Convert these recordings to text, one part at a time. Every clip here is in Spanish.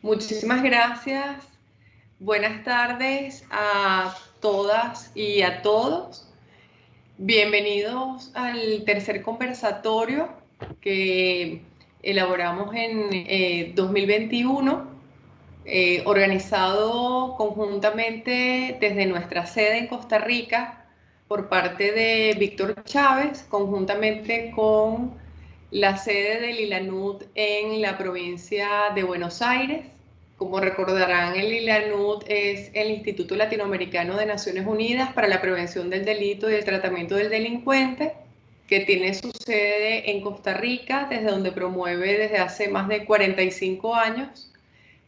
Muchísimas gracias. Buenas tardes a todas y a todos. Bienvenidos al tercer conversatorio que elaboramos en 2021, organizado conjuntamente desde nuestra sede en Costa Rica por parte de Víctor Chávez, conjuntamente con la sede del ILANUD en la provincia de Buenos Aires. Como recordarán, el ILANUD es el Instituto Latinoamericano de Naciones Unidas para la Prevención del Delito y el Tratamiento del Delincuente, que tiene su sede en Costa Rica, desde donde promueve desde hace más de 45 años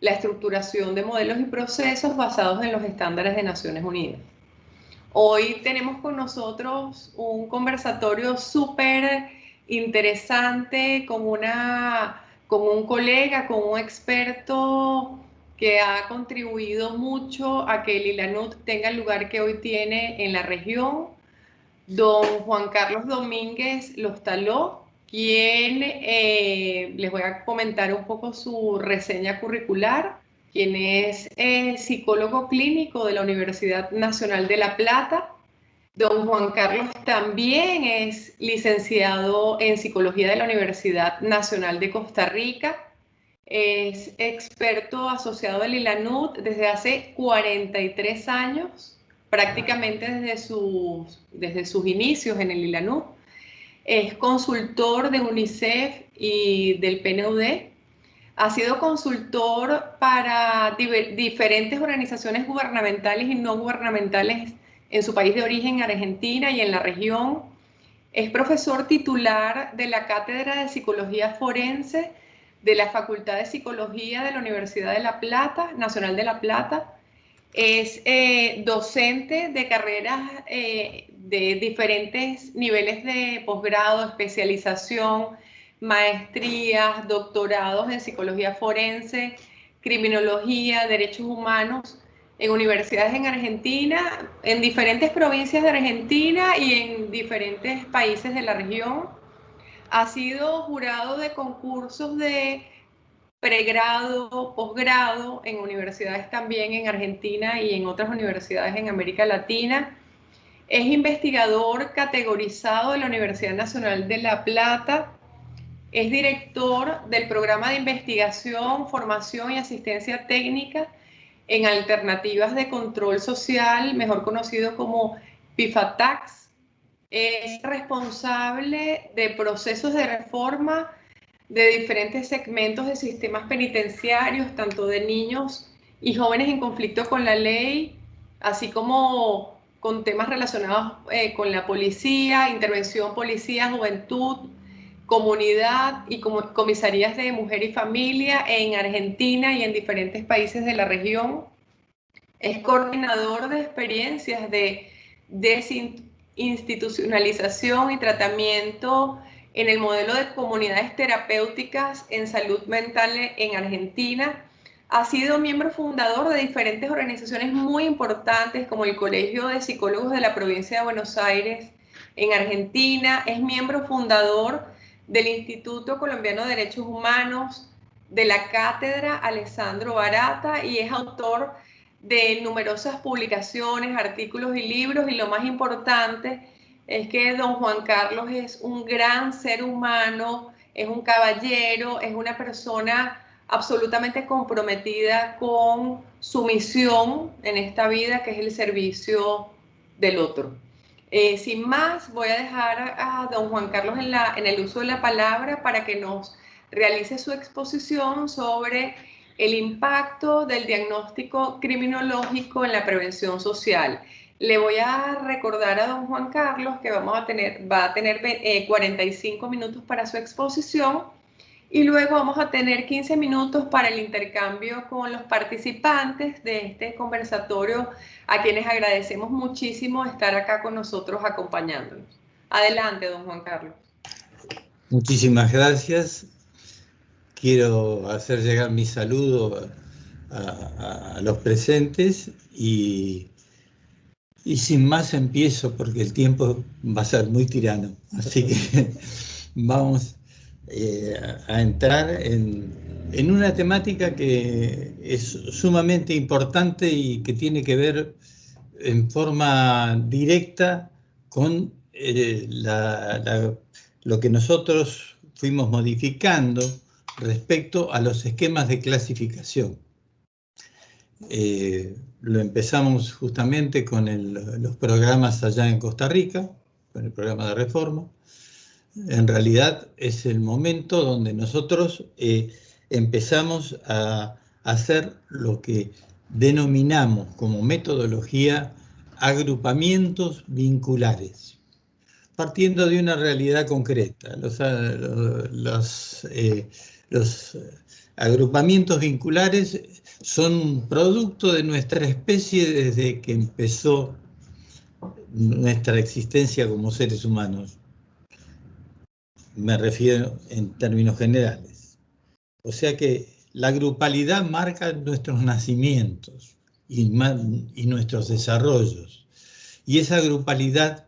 la estructuración de modelos y procesos basados en los estándares de Naciones Unidas. Hoy tenemos con nosotros un conversatorio súper interesante con un colega, con un experto que ha contribuido mucho a que el ILANUD tenga el lugar que hoy tiene en la región, don Juan Carlos Domínguez Lostaló, quien les voy a comentar un poco su reseña curricular, quien es psicólogo clínico de la Universidad Nacional de La Plata. Don Juan Carlos también es licenciado en psicología de la Universidad Nacional de Costa Rica. Es experto asociado del ILANUD desde hace 43 años, prácticamente desde sus inicios en el ILANUD. Es consultor de UNICEF y del PNUD. Ha sido consultor para diferentes organizaciones gubernamentales y no gubernamentales en su país de origen, Argentina, y en la región. Es profesor titular de la Cátedra de Psicología Forense de la Facultad de Psicología de la Universidad de La Plata, Nacional de La Plata. Es docente de carreras de diferentes niveles de posgrado, especialización, maestrías, doctorados en psicología forense, criminología, derechos humanos, en universidades en Argentina, en diferentes provincias de Argentina y en diferentes países de la región. Ha sido jurado de concursos de pregrado, posgrado en universidades también en Argentina y en otras universidades en América Latina. Es investigador categorizado de la Universidad Nacional de La Plata. Es director del programa de investigación, formación y asistencia técnica en alternativas de control social, mejor conocido como PIFATAX. Es responsable de procesos de reforma de diferentes segmentos de sistemas penitenciarios, tanto de niños y jóvenes en conflicto con la ley, así como con temas relacionados con la policía, intervención policía, juventud, comunidad y comisarías de mujer y familia en Argentina y en diferentes países de la región. Es coordinador de experiencias de desinstitucionalización y tratamiento en el modelo de comunidades terapéuticas en salud mental en Argentina. Ha sido miembro fundador de diferentes organizaciones muy importantes como el Colegio de Psicólogos de la Provincia de Buenos Aires en Argentina. Es miembro fundador del Instituto Colombiano de Derechos Humanos, de la Cátedra Alessandro Barata, y es autor de numerosas publicaciones, artículos y libros, y lo más importante es que don Juan Carlos es un gran ser humano, es un caballero, es una persona absolutamente comprometida con su misión en esta vida, que es el servicio del otro. Sin más, voy a dejar a don Juan Carlos en el uso de la palabra para que nos realice su exposición sobre el impacto del diagnóstico criminológico en la prevención social. Le voy a recordar a don Juan Carlos que va a tener 45 minutos para su exposición y luego vamos a tener 15 minutos para el intercambio con los participantes de este conversatorio, a quienes agradecemos muchísimo estar acá con nosotros acompañándonos. Adelante, don Juan Carlos. Muchísimas gracias. Quiero hacer llegar mi saludo a los presentes y sin más empiezo porque el tiempo va a ser muy tirano. Así que vamos a entrar en una temática que es sumamente importante y que tiene que ver en forma directa con lo que nosotros fuimos modificando respecto a los esquemas de clasificación. Lo empezamos justamente con los programas allá en Costa Rica, con el programa de reforma. En realidad es el momento donde nosotros empezamos a hacer lo que denominamos como metodología agrupamientos vinculares, partiendo de una realidad concreta. Los agrupamientos vinculares son producto de nuestra especie desde que empezó nuestra existencia como seres humanos. Me refiero en términos generales. O sea que la grupalidad marca nuestros nacimientos y nuestros desarrollos. Y esa grupalidad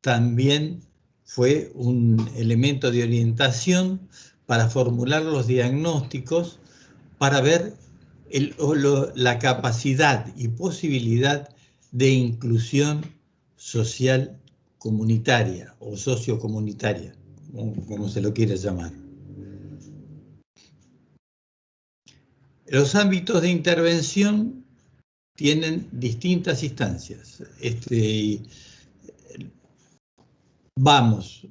también fue un elemento de orientación para formular los diagnósticos, para ver la capacidad y posibilidad de inclusión social comunitaria o sociocomunitaria, como se lo quiere llamar. Los ámbitos de intervención tienen distintas instancias. Vamos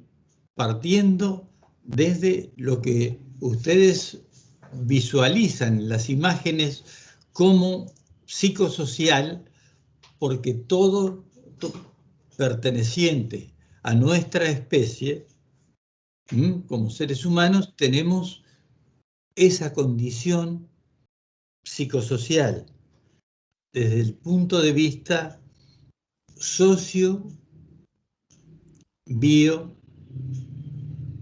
partiendo desde lo que ustedes visualizan en las imágenes como psicosocial, porque todo perteneciente a nuestra especie, como seres humanos, tenemos esa condición psicosocial desde el punto de vista socio, bio,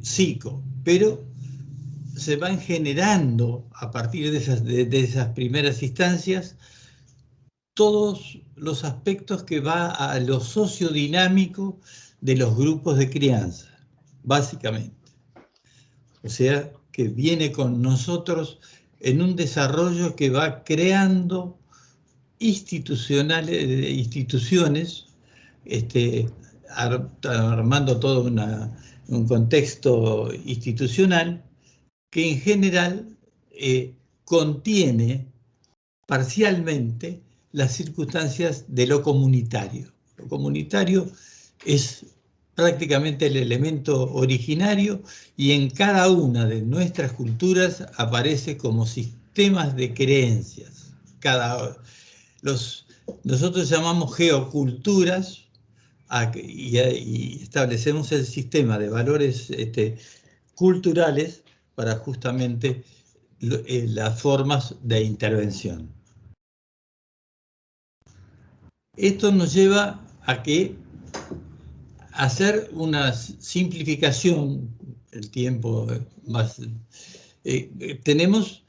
psico, pero se van generando a partir de esas primeras instancias todos los aspectos que va a lo sociodinámico de los grupos de crianza, básicamente. O sea, que viene con nosotros en un desarrollo que va creando instituciones, armando todo un contexto institucional que en general contiene parcialmente las circunstancias de lo comunitario. Lo comunitario es prácticamente el elemento originario y en cada una de nuestras culturas aparece como sistemas de creencias. Nosotros llamamos geoculturas y establecemos el sistema de valores culturales para justamente las formas de intervención. Esto nos lleva a hacer una simplificación, el tiempo más... tenemos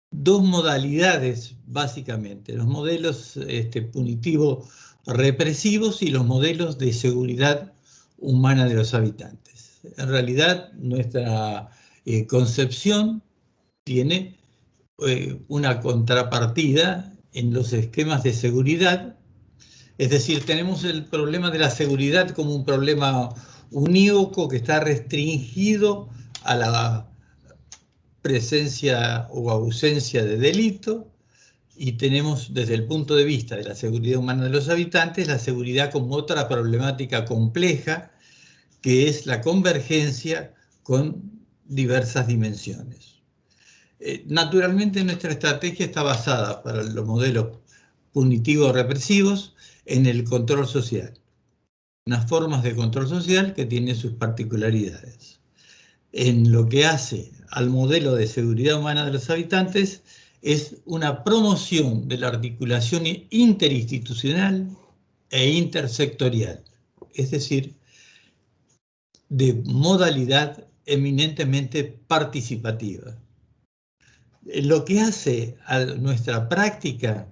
dos modalidades, básicamente, los modelos punitivo-represivos y los modelos de seguridad humana de los habitantes. En realidad, nuestra concepción tiene una contrapartida en los esquemas de seguridad. Es decir, tenemos el problema de la seguridad como un problema unívoco que está restringido a la presencia o ausencia de delito, y tenemos desde el punto de vista de la seguridad humana de los habitantes la seguridad como otra problemática compleja que es la convergencia con diversas dimensiones. Naturalmente nuestra estrategia está basada para los modelos punitivos represivos en el control social, unas formas de control social que tienen sus particularidades. En lo que hace al modelo de seguridad humana de los habitantes es una promoción de la articulación interinstitucional e intersectorial, es decir, de modalidad eminentemente participativa. Lo que hace a nuestra práctica,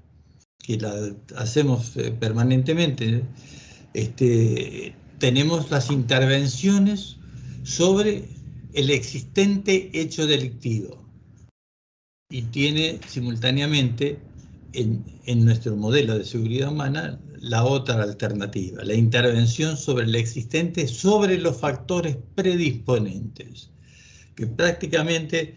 que la hacemos permanentemente, tenemos las intervenciones sobre el existente hecho delictivo y tiene simultáneamente en nuestro modelo de seguridad humana la otra alternativa, la intervención sobre el existente, sobre los factores predisponentes, que prácticamente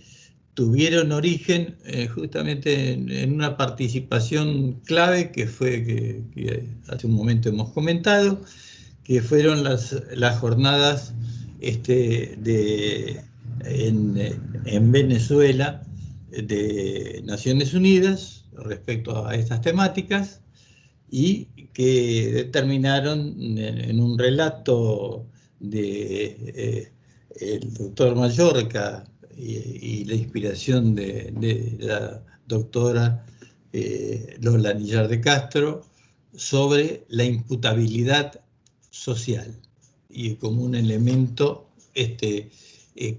tuvieron origen justamente en una participación clave que fue, que hace un momento hemos comentado, que fueron las jornadas en Venezuela de Naciones Unidas respecto a estas temáticas y que determinaron en un relato de el doctor Mallorca y la inspiración de la doctora Lola Anillar de Castro sobre la imputabilidad social y como un elemento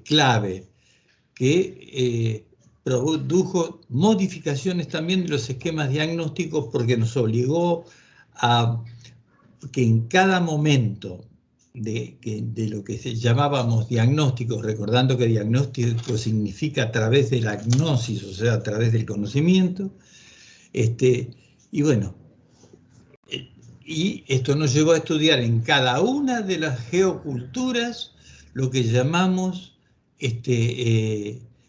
clave que produjo modificaciones también de los esquemas diagnósticos porque nos obligó a que en cada momento de lo que llamábamos diagnóstico, recordando que diagnóstico significa a través de la gnosis, o sea, a través del conocimiento, y bueno, y esto nos llevó a estudiar en cada una de las geoculturas lo que llamamos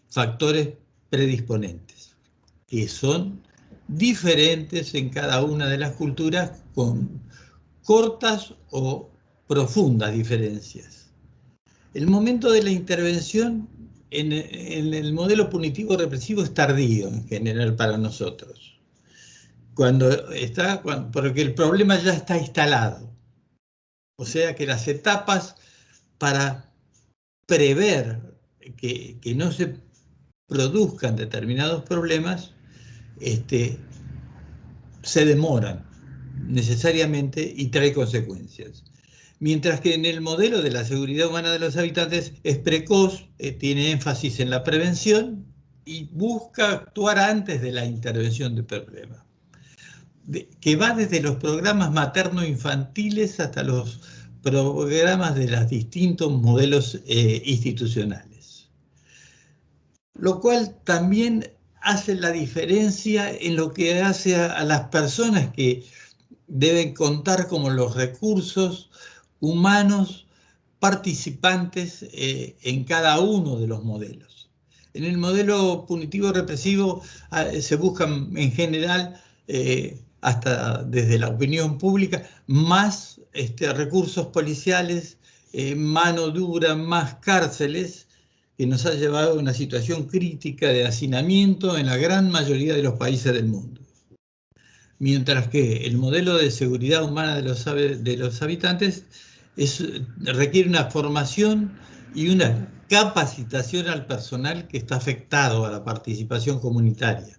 factores predisponentes, que son diferentes en cada una de las culturas con cortas o profundas diferencias. El momento de la intervención en el modelo punitivo represivo es tardío en general para nosotros. Porque el problema ya está instalado. O sea que las etapas para prever que no se produzcan determinados problemas se demoran necesariamente y trae consecuencias. Mientras que en el modelo de la seguridad humana de los habitantes es precoz, tiene énfasis en la prevención y busca actuar antes de la intervención del problema, que va desde los programas materno-infantiles hasta los programas de los distintos modelos institucionales. Lo cual también hace la diferencia en lo que hace a las personas que deben contar como los recursos humanos participantes en cada uno de los modelos. En el modelo punitivo represivo se buscan en general, hasta desde la opinión pública, más recursos policiales, mano dura, más cárceles, que nos ha llevado a una situación crítica de hacinamiento en la gran mayoría de los países del mundo. Mientras que el modelo de seguridad humana de los habitantes requiere una formación y una capacitación al personal que está afectado a la participación comunitaria,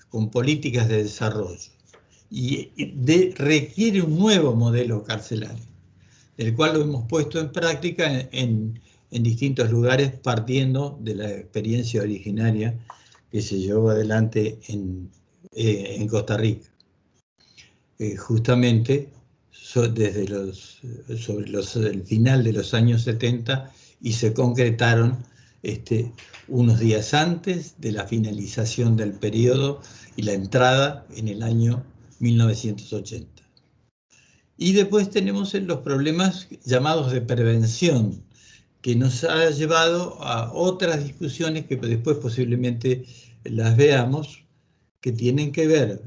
con políticas de desarrollo. Y requiere un nuevo modelo carcelario, el cual lo hemos puesto en práctica en distintos lugares, partiendo de la experiencia originaria que se llevó adelante en Costa Rica. Justamente desde el final de los años 70 y se concretaron unos días antes de la finalización del periodo y la entrada en el año 1980. Y después tenemos los problemas llamados de prevención, que nos ha llevado a otras discusiones que después posiblemente las veamos, que tienen que ver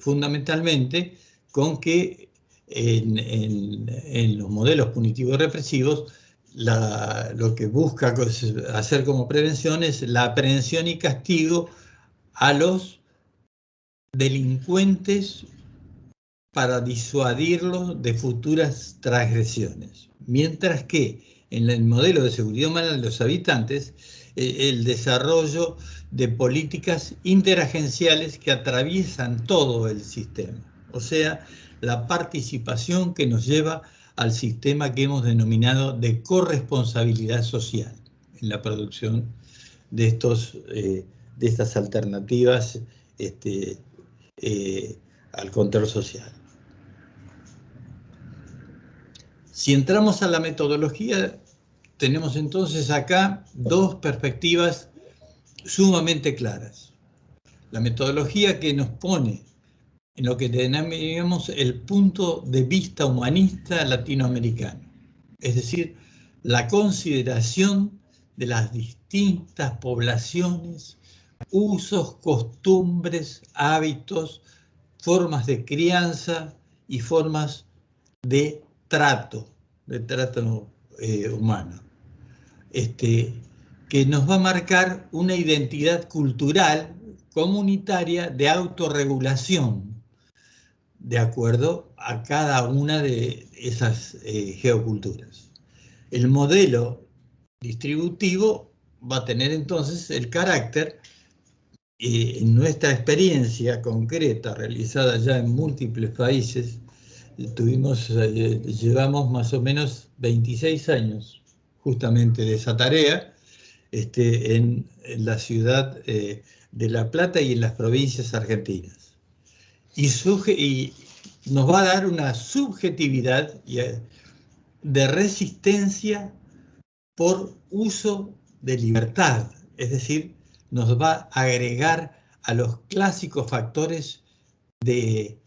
fundamentalmente con que en los modelos punitivos represivos lo que busca hacer como prevención es la aprehensión y castigo a los delincuentes para disuadirlos de futuras transgresiones. Mientras que en el modelo de seguridad humana de los habitantes, el desarrollo de políticas interagenciales que atraviesan todo el sistema. O sea, la participación que nos lleva al sistema que hemos denominado de corresponsabilidad social en la producción de estas alternativas al control social. Si entramos a la metodología tenemos entonces acá dos perspectivas sumamente claras. La metodología que nos pone en lo que denominamos el punto de vista humanista latinoamericano, es decir, la consideración de las distintas poblaciones, usos, costumbres, hábitos, formas de crianza y formas de trato humano, que nos va a marcar una identidad cultural comunitaria de autorregulación de acuerdo a cada una de esas geoculturas. El modelo distributivo va a tener entonces el carácter, en nuestra experiencia concreta realizada ya en múltiples países, llevamos más o menos 26 años justamente de esa tarea, en la ciudad de La Plata y en las provincias argentinas. Y nos va a dar una subjetividad de resistencia por uso de libertad, es decir, nos va a agregar a los clásicos factores de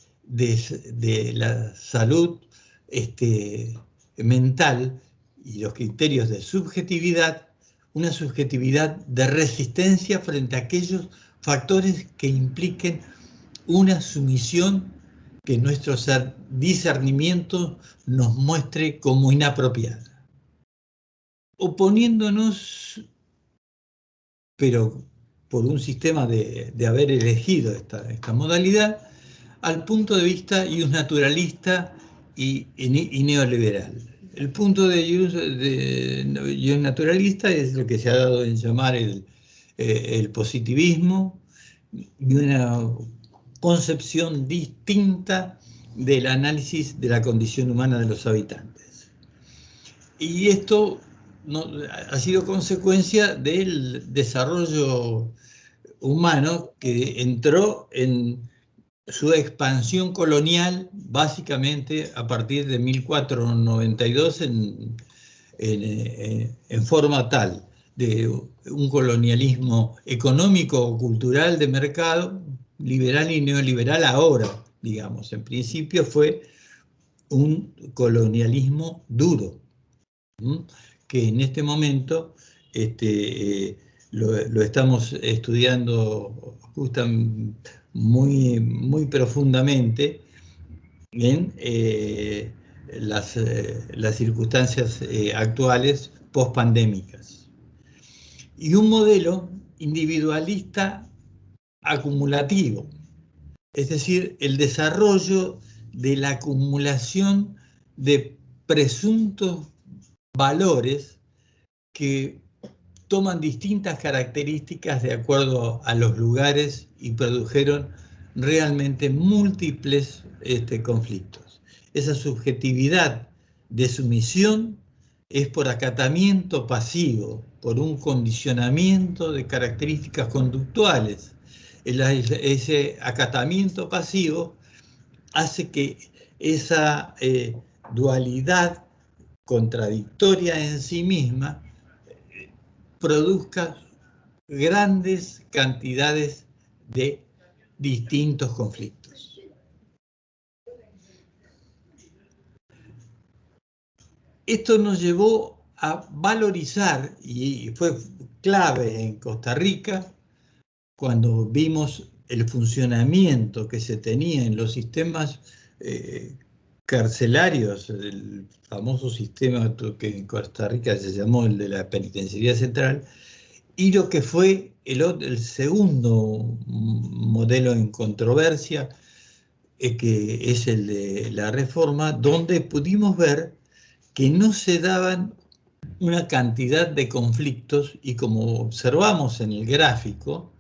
la salud mental y los criterios de subjetividad, una subjetividad de resistencia frente a aquellos factores que impliquen una sumisión que nuestro discernimiento nos muestre como inapropiada. Oponiéndonos, pero por un sistema de haber elegido esta modalidad, al punto de vista naturalista y neoliberal. El punto de naturalista es lo que se ha dado en llamar el positivismo y una concepción distinta del análisis de la condición humana de los habitantes. Y esto ha sido consecuencia del desarrollo humano que entró en su expansión colonial básicamente a partir de 1492 en forma tal de un colonialismo económico o cultural de mercado, liberal y neoliberal ahora, digamos. En principio fue un colonialismo duro, que en este momento lo estamos estudiando justamente muy profundamente en las circunstancias actuales post-pandémicas. Y un modelo individualista acumulativo, es decir, el desarrollo de la acumulación de presuntos valores que toman distintas características de acuerdo a los lugares y produjeron realmente múltiples conflictos. Esa subjetividad de sumisión es por acatamiento pasivo, por un condicionamiento de características conductuales. Ese acatamiento pasivo hace que esa dualidad contradictoria en sí misma produzca grandes cantidades de distintos conflictos. Esto nos llevó a valorizar, y fue clave en Costa Rica, cuando vimos el funcionamiento que se tenía en los sistemas carcelarios, el famoso sistema que en Costa Rica se llamó el de la penitenciaría central, y lo que fue el segundo modelo en controversia, que es el de la reforma, donde pudimos ver que no se daban una cantidad de conflictos y, como observamos en el gráfico,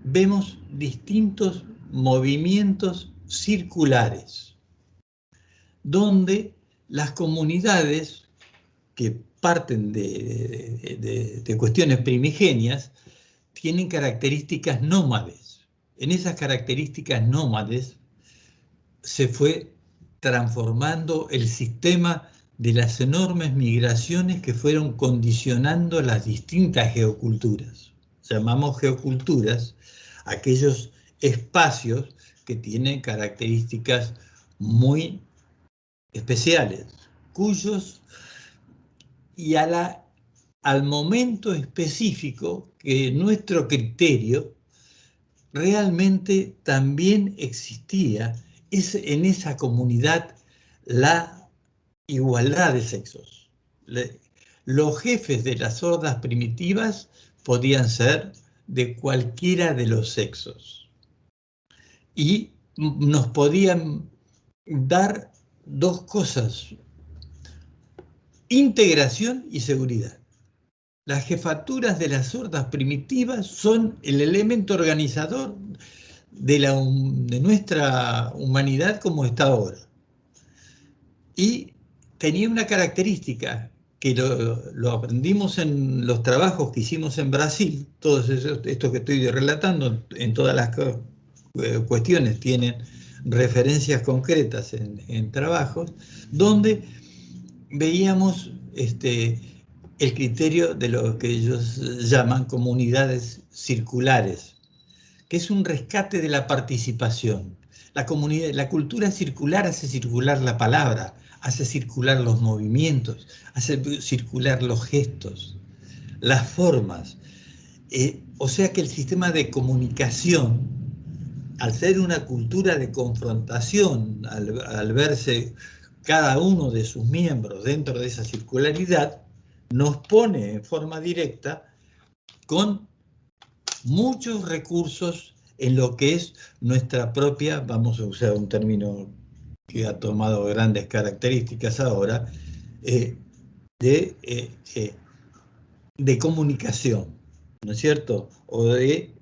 vemos distintos movimientos circulares, donde las comunidades que parten de cuestiones primigenias tienen características nómades. En esas características nómades se fue transformando el sistema de las enormes migraciones que fueron condicionando las distintas geoculturas. Llamamos geoculturas aquellos espacios que tienen características muy especiales, cuyos, y al momento específico que nuestro criterio realmente también existía en esa comunidad la igualdad de sexos. Los jefes de las hordas primitivas podían ser de cualquiera de los sexos y nos podían dar dos cosas: integración y seguridad. Las jefaturas de las hordas primitivas son el elemento organizador de nuestra humanidad como está ahora. Y tenía una característica que lo aprendimos en los trabajos que hicimos en Brasil. Todos estos que estoy relatando, en todas las cuestiones, tienen referencias concretas en trabajos, donde veíamos el criterio de lo que ellos llaman comunidades circulares, que es un rescate de la participación. La cultura circular hace circular la palabra, hace circular los movimientos, hace circular los gestos, las formas. O sea que el sistema de comunicación, al ser una cultura de confrontación, al verse cada uno de sus miembros dentro de esa circularidad, nos pone en forma directa con muchos recursos en lo que es nuestra propia, vamos a usar un término que ha tomado grandes características ahora, de, de comunicación, ¿no es cierto? O de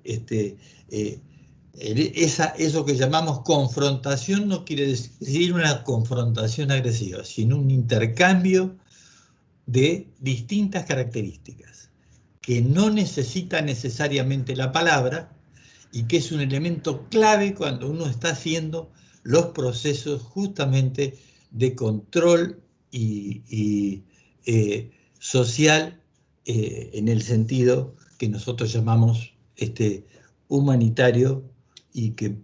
eso que llamamos confrontación no quiere decir una confrontación agresiva, sino un intercambio de distintas características, que no necesita necesariamente la palabra y que es un elemento clave cuando uno está haciendo los procesos justamente de control y social, en el sentido que nosotros llamamos humanitario y que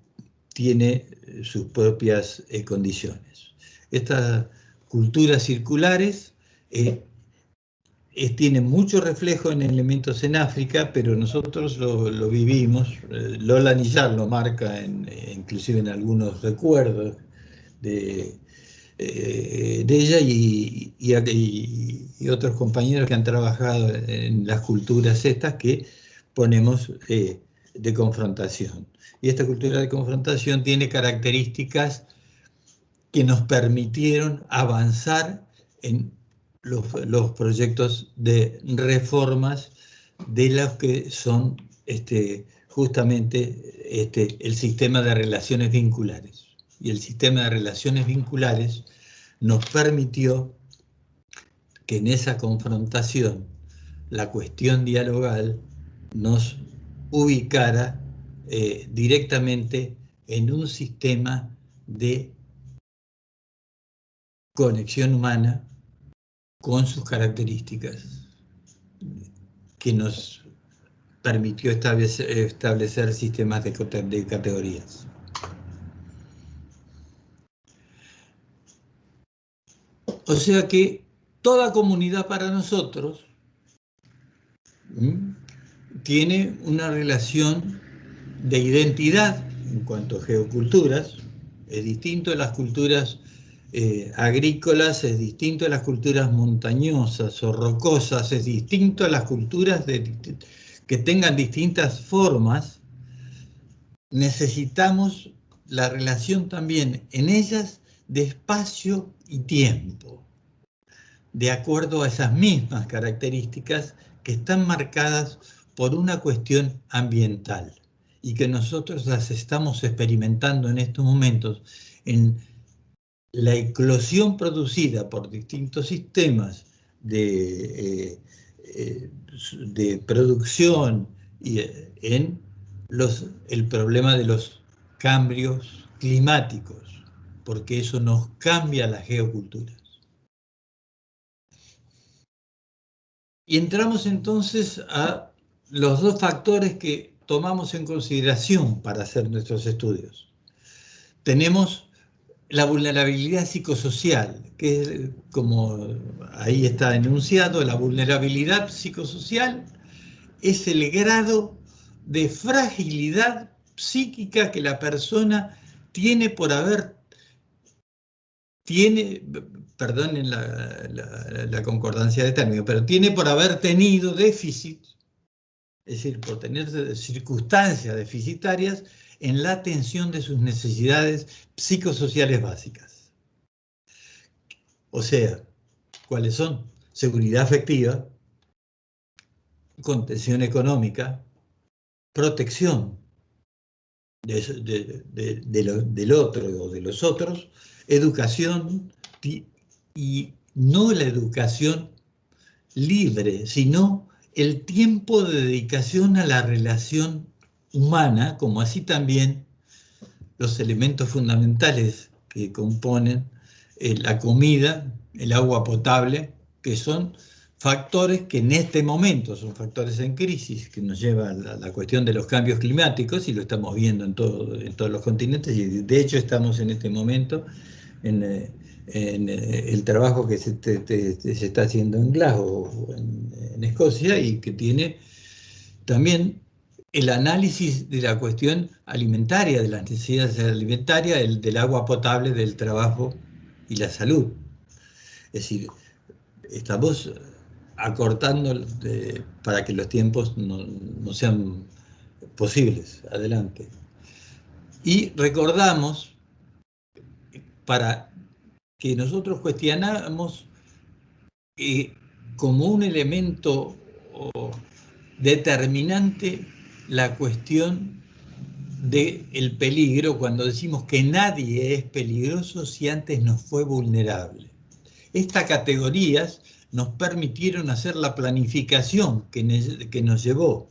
tiene sus propias condiciones. Estas culturas circulares tiene mucho reflejo en elementos en África, pero nosotros lo vivimos. Lola Niyar lo marca, inclusive en algunos recuerdos de ella y otros compañeros que han trabajado en las culturas estas que ponemos de confrontación. Y esta cultura de confrontación tiene características que nos permitieron avanzar en los proyectos de reformas de los que son justamente el sistema de relaciones vinculares. Y el sistema de relaciones vinculares nos permitió que en esa confrontación la cuestión dialogal nos ubicara directamente en un sistema de conexión humana con sus características, que nos permitió establecer sistemas de categorías. O sea que toda comunidad para nosotros tiene una relación de identidad en cuanto a geoculturas. Es distinto de las culturas agrícolas, es distinto de las culturas montañosas o rocosas, es distinto a las culturas que tengan distintas formas. Necesitamos la relación también en ellas de espacio y tiempo, de acuerdo a esas mismas características que están marcadas por una cuestión ambiental y que nosotros las estamos experimentando en estos momentos en la eclosión producida por distintos sistemas de producción y en el problema de los cambios climáticos, porque eso nos cambia las geoculturas. Y entramos entonces a los dos factores que tomamos en consideración para hacer nuestros estudios. Tenemos la vulnerabilidad psicosocial, que como ahí está enunciado, la vulnerabilidad psicosocial es el grado de fragilidad psíquica que la persona tiene por haber, perdonen la concordancia de términos, pero tiene por haber tenido déficit, es decir, por tener circunstancias deficitarias en la atención de sus necesidades psicosociales básicas. O sea, ¿cuáles son? Seguridad afectiva, contención económica, protección del otro o de los otros, educación, y no la educación libre, sino el tiempo de dedicación a la relación humana, como así también los elementos fundamentales que componen la comida, el agua potable, que son factores que en este momento son factores en crisis, que nos lleva a la cuestión de los cambios climáticos, y lo estamos viendo en todos los continentes, y de hecho estamos en este momento en el trabajo que se está haciendo en Glasgow, en Escocia, y que tiene también el análisis de la cuestión alimentaria, de las necesidades alimentarias, del agua potable, del trabajo y la salud. Es decir, estamos acortando para que los tiempos no sean posibles. Adelante. Y recordamos, para que nosotros cuestionamos como un elemento determinante la cuestión del peligro, cuando decimos que nadie es peligroso si antes no fue vulnerable. Estas categorías nos permitieron hacer la planificación que nos llevó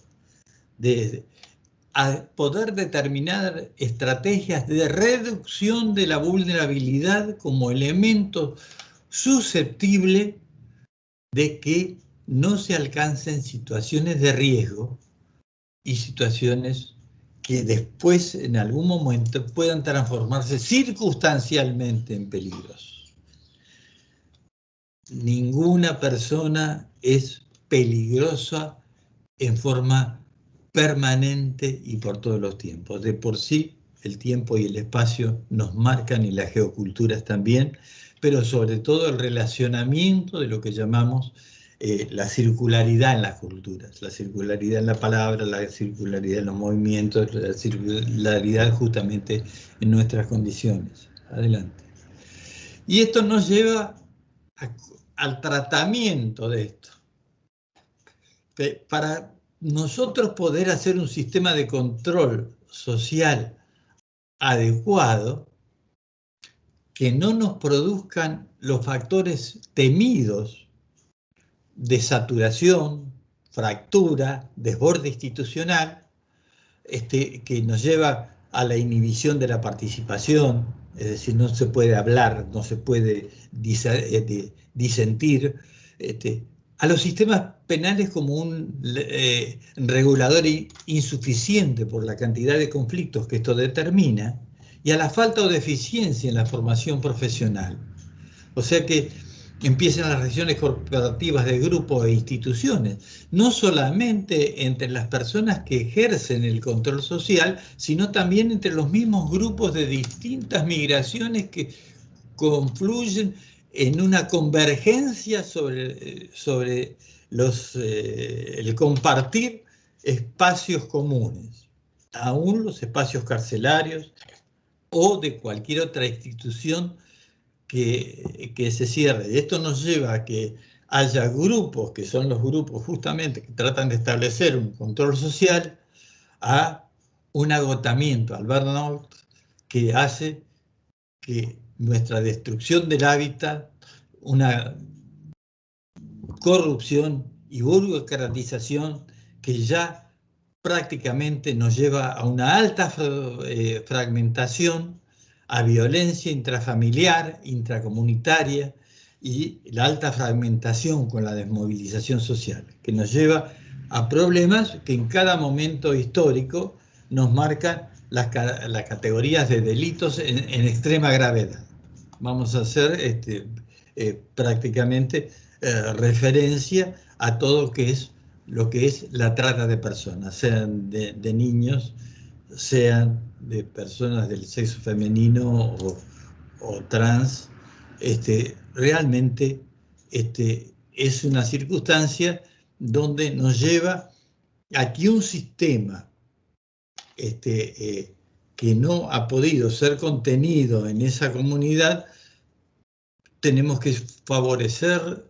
a poder determinar estrategias de reducción de la vulnerabilidad como elemento susceptible de que no se alcancen situaciones de riesgo y situaciones que después en algún momento puedan transformarse circunstancialmente en peligros. Ninguna persona es peligrosa en forma permanente y por todos los tiempos. De por sí, el tiempo y el espacio nos marcan, y las geoculturas también, pero sobre todo el relacionamiento de lo que llamamos la circularidad en las culturas, la circularidad en la palabra, la circularidad en los movimientos, la circularidad justamente en nuestras condiciones. Adelante. Y esto nos lleva al tratamiento de esto. Para nosotros poder hacer un sistema de control social adecuado, que no nos produzcan los factores temidos de saturación, fractura, desborde institucional, que nos lleva a la inhibición de la participación, es decir, no se puede hablar, no se puede disentir, a los sistemas penales como un regulador insuficiente por la cantidad de conflictos que esto determina, y a la falta o deficiencia en la formación profesional. O sea que empiezan las relaciones corporativas de grupos e instituciones, no solamente entre las personas que ejercen el control social, sino también entre los mismos grupos de distintas migraciones que confluyen en una convergencia sobre el compartir espacios comunes, aún los espacios carcelarios o de cualquier otra institución que se cierre. Y esto nos lleva a que haya grupos, que son los grupos justamente que tratan de establecer un control social, a un agotamiento, al burnout, que hace que nuestra destrucción del hábitat, una corrupción y burocratización que ya prácticamente nos lleva a una alta fragmentación, a violencia intrafamiliar, intracomunitaria, y la alta fragmentación con la desmovilización social, que nos lleva a problemas que en cada momento histórico nos marcan las categorías de delitos en extrema gravedad. Vamos a hacer prácticamente referencia a todo lo que es la trata de personas, sean de niños, sean de personas del sexo femenino o trans. Realmente es una circunstancia donde nos lleva a que un sistema que no ha podido ser contenido en esa comunidad, tenemos que favorecer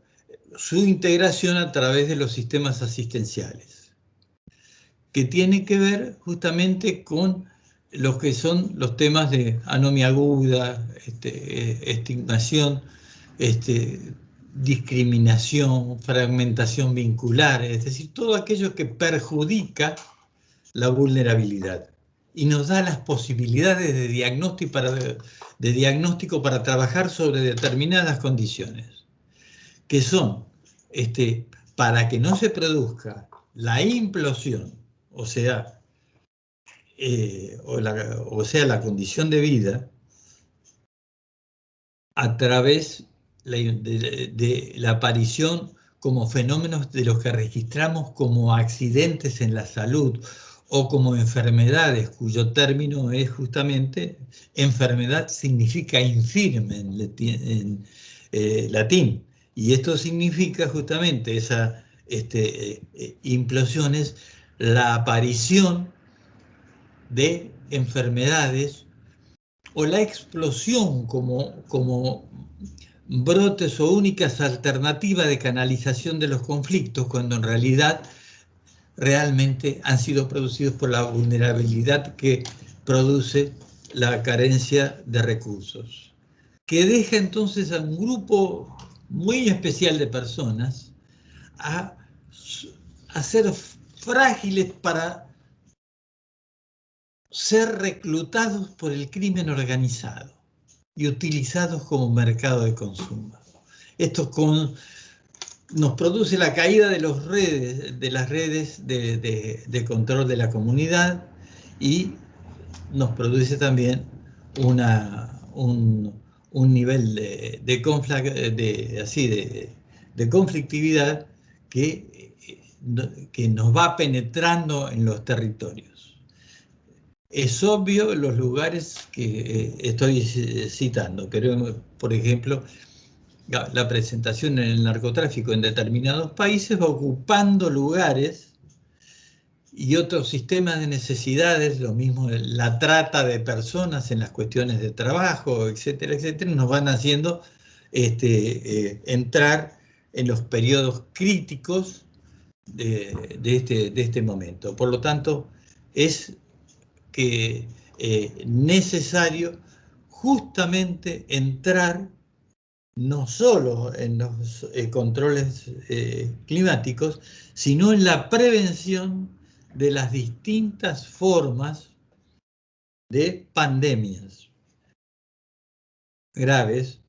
su integración a través de los sistemas asistenciales, que tienen que ver justamente con los que son los temas de anomia aguda, estigmación, discriminación, fragmentación vincular, es decir, todo aquello que perjudica la vulnerabilidad y nos da las posibilidades de diagnóstico para trabajar sobre determinadas condiciones, que son, para que no se produzca la implosión, o sea, la condición de vida, a través de la aparición como fenómenos de los que registramos como accidentes en la salud o como enfermedades, cuyo término es justamente, enfermedad significa infirme en latín, y esto significa justamente esa implosiones, la aparición de enfermedades o la explosión como brotes o únicas alternativas de canalización de los conflictos, cuando en realidad realmente han sido producidos por la vulnerabilidad que produce la carencia de recursos, que deja entonces a un grupo muy especial de personas a ser frágiles para ser reclutados por el crimen organizado y utilizados como mercado de consumo. Esto nos produce la caída de las redes de control de la comunidad, y nos produce también un nivel de conflictividad que nos va penetrando en los territorios. Es obvio los lugares que estoy citando, pero por ejemplo, la presentación en el narcotráfico en determinados países va ocupando lugares, y otros sistemas de necesidades, lo mismo la trata de personas en las cuestiones de trabajo, etcétera, etcétera, nos van haciendo entrar en los periodos críticos de este momento. Por lo tanto, es necesario justamente entrar no solo en los controles climáticos, sino en la prevención de las distintas formas de pandemias graves,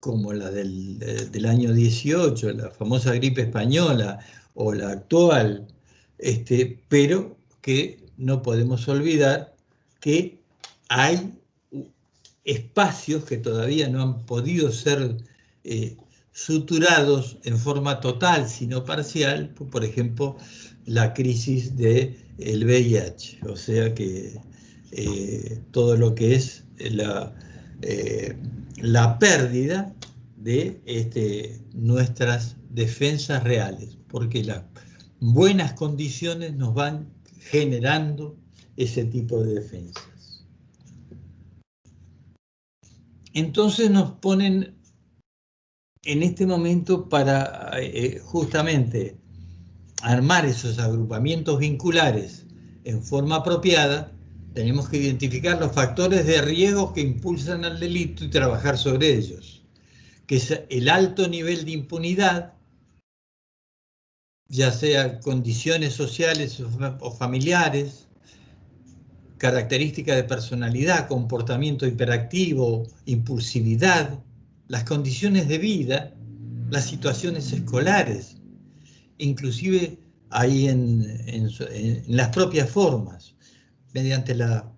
como la del año 18, la famosa gripe española, o la actual, pero que no podemos olvidar que hay espacios que todavía no han podido ser suturados en forma total, sino parcial, por ejemplo, la crisis del VIH, o sea que todo lo que es la pérdida de nuestras defensas reales, porque las buenas condiciones nos van generando ese tipo de defensas. Entonces nos ponen en este momento para justamente armar esos agrupamientos vinculares en forma apropiada. Tenemos que identificar los factores de riesgo que impulsan al delito y trabajar sobre ellos, que es el alto nivel de impunidad, ya sea condiciones sociales o familiares, características de personalidad, comportamiento hiperactivo, impulsividad, las condiciones de vida, las situaciones escolares, inclusive ahí en las propias formas, mediante la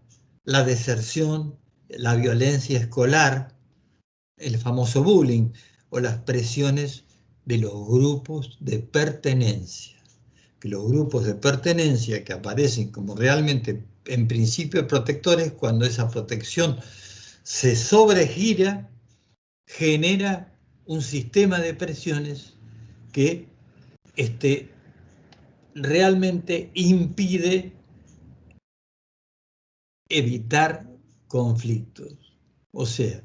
deserción, la violencia escolar, el famoso bullying o las presiones de los grupos de pertenencia. Que los grupos de pertenencia que aparecen como realmente en principio protectores, cuando esa protección se sobregira, genera un sistema de presiones que realmente impide evitar conflictos. O sea,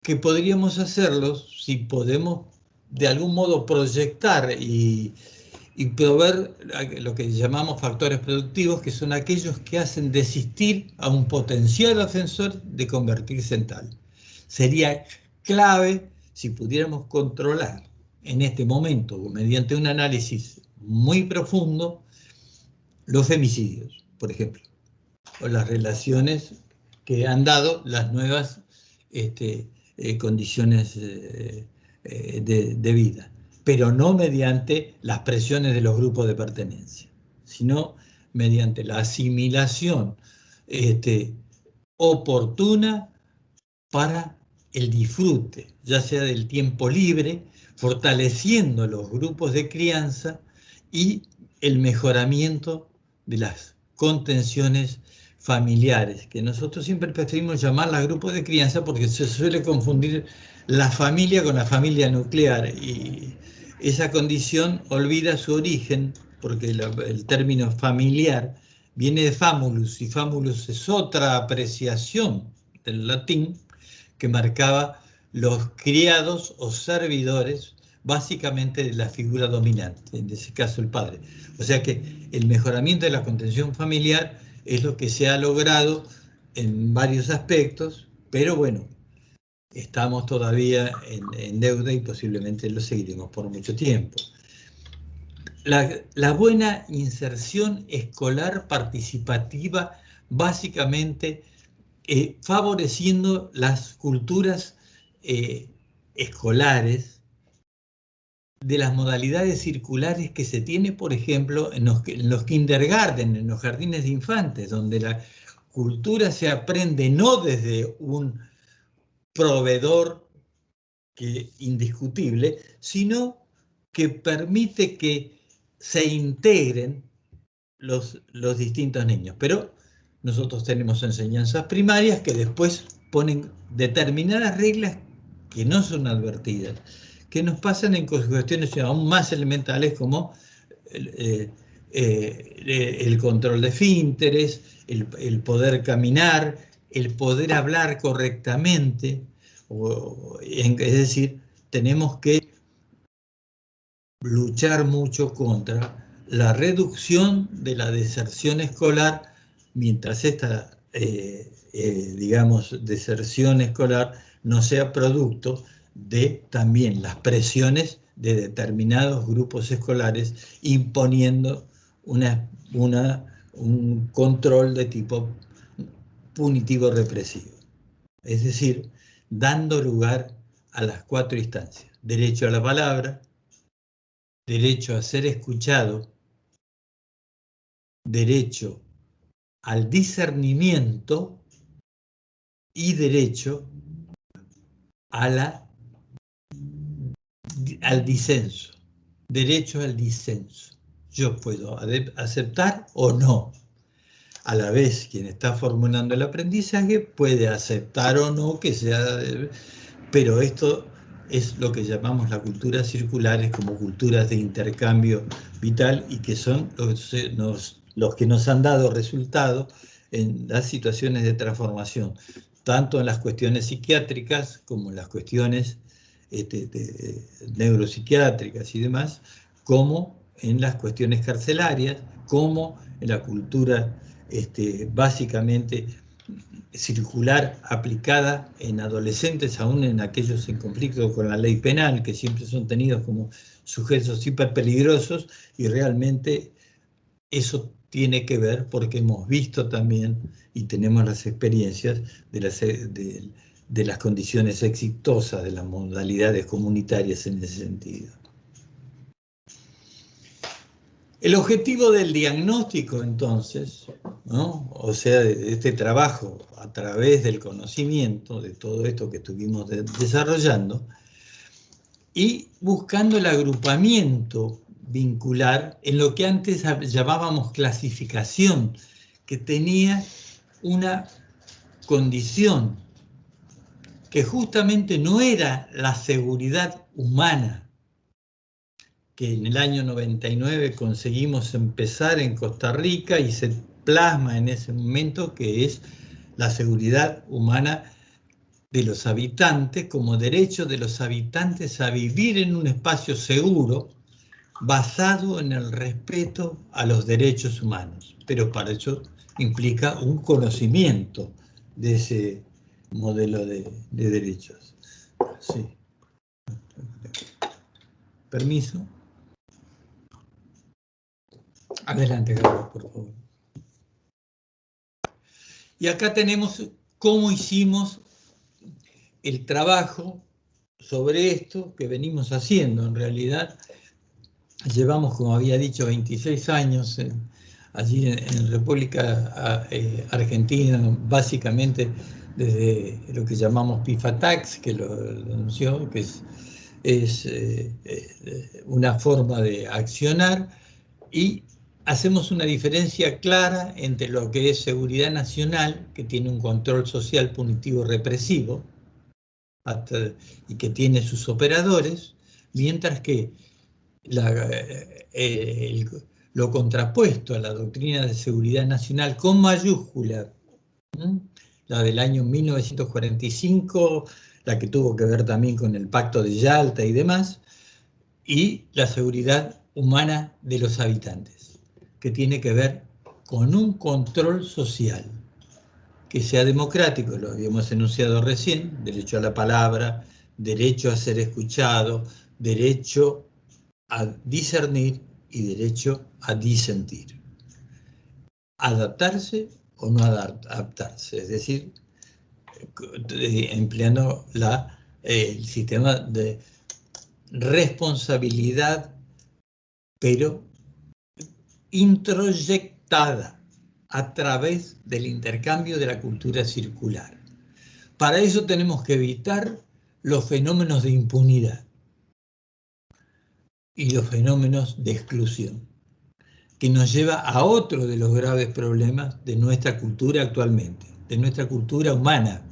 que podríamos hacerlos si podemos de algún modo proyectar y proveer lo que llamamos factores productivos, que son aquellos que hacen desistir a un potencial ofensor de convertirse en tal. Sería clave si pudiéramos controlar en este momento, mediante un análisis muy profundo, los femicidios, por ejemplo, o las relaciones que han dado las nuevas condiciones de vida, pero no mediante las presiones de los grupos de pertenencia, sino mediante la asimilación oportuna para el disfrute, ya sea del tiempo libre, fortaleciendo los grupos de crianza y el mejoramiento de las contenciones familiares, que nosotros siempre preferimos llamarlas grupos de crianza porque se suele confundir la familia con la familia nuclear y esa condición olvida su origen porque el término familiar viene de famulus y famulus es otra apreciación del latín que marcaba los criados o servidores básicamente de la figura dominante, en ese caso el padre. O sea que el mejoramiento de la contención familiar es lo que se ha logrado en varios aspectos, pero bueno, estamos todavía en deuda y posiblemente lo seguiremos por mucho tiempo. La buena inserción escolar participativa básicamente favoreciendo las culturas escolares de las modalidades circulares que se tiene, por ejemplo, en los kindergarten, en los jardines de infantes, donde la cultura se aprende no desde un proveedor indiscutible, sino que permite que se integren los distintos niños. Pero nosotros tenemos enseñanzas primarias que después ponen determinadas reglas que no son advertidas, que nos pasan en cuestiones aún más elementales como el control de esfínteres, el poder caminar, el poder hablar correctamente, es decir, tenemos que luchar mucho contra la reducción de la deserción escolar, mientras esta, digamos, deserción escolar no sea producto de también las presiones de determinados grupos escolares imponiendo un control de tipo punitivo represivo. Es decir, dando lugar a las 4 instancias: derecho a la palabra, derecho a ser escuchado, derecho al discernimiento y derecho al disenso. Derecho al disenso. Yo puedo aceptar o no. A la vez, quien está formulando el aprendizaje puede aceptar o no que sea... Pero esto es lo que llamamos las culturas circulares, como culturas de intercambio vital, y que son los que nos han dado resultado en las situaciones de transformación, tanto en las cuestiones psiquiátricas como en las cuestiones neuropsiquiátricas y demás, como en las cuestiones carcelarias, como en la cultura básicamente circular aplicada en adolescentes, aún en aquellos en conflicto con la ley penal, que siempre son tenidos como sujetos hiperpeligrosos, y realmente eso tiene que ver porque hemos visto también y tenemos las experiencias de de las condiciones exitosas de las modalidades comunitarias en ese sentido. El objetivo del diagnóstico, entonces, ¿no? O sea, de este trabajo a través del conocimiento, de todo esto que estuvimos desarrollando, y buscando el agrupamiento vincular en lo que antes llamábamos clasificación, que tenía una condición que justamente no era la seguridad humana, que en el año 99 conseguimos empezar en Costa Rica y se plasma en ese momento, que es la seguridad humana de los habitantes como derecho de los habitantes a vivir en un espacio seguro basado en el respeto a los derechos humanos. Pero para eso implica un conocimiento de ese modelo de derechos. Sí. Permiso. Adelante, Carlos, por favor. Y acá tenemos cómo hicimos el trabajo sobre esto que venimos haciendo. En realidad, llevamos, como había dicho, 26 años allí en República Argentina, básicamente desde lo que llamamos PIFATAX, que lo anunció, que es una forma de accionar, y hacemos una diferencia clara entre lo que es seguridad nacional, que tiene un control social punitivo represivo, y que tiene sus operadores, mientras que lo contrapuesto a la doctrina de seguridad nacional con mayúscula, la del año 1945, la que tuvo que ver también con el Pacto de Yalta y demás, y la seguridad humana de los habitantes, que tiene que ver con un control social que sea democrático, lo habíamos enunciado recién: derecho a la palabra, derecho a ser escuchado, derecho a discernir y derecho a disentir. Adaptarse o no adaptarse, es decir, empleando el sistema de responsabilidad, pero introyectada a través del intercambio de la cultura circular. Para eso tenemos que evitar los fenómenos de impunidad y los fenómenos de exclusión, que nos lleva a otro de los graves problemas de nuestra cultura actualmente, de nuestra cultura humana,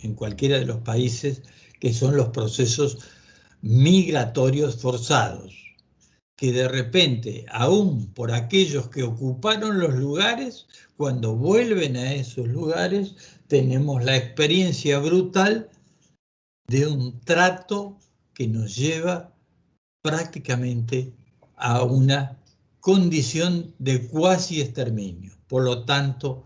en cualquiera de los países, que son los procesos migratorios forzados, que de repente, aún por aquellos que ocuparon los lugares, cuando vuelven a esos lugares, tenemos la experiencia brutal de un trato que nos lleva prácticamente a una condición de cuasi exterminio. Por lo tanto,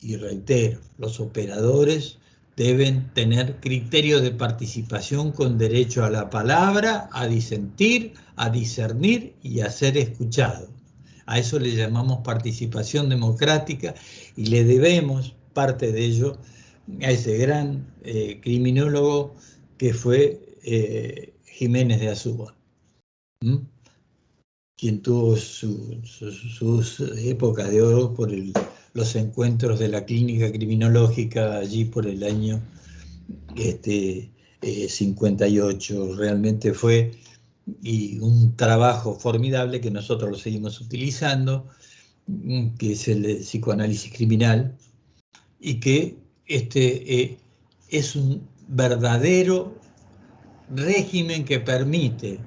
y reitero, los operadores deben tener criterios de participación con derecho a la palabra, a disentir, a discernir y a ser escuchado. A eso le llamamos participación democrática, y le debemos parte de ello a ese gran criminólogo que fue Jiménez de Azúa, quien tuvo sus épocas de oro por los encuentros de la clínica criminológica allí por el año 58. Realmente fue un trabajo formidable que nosotros lo seguimos utilizando, que es el psicoanálisis criminal, y que es un verdadero régimen que permite,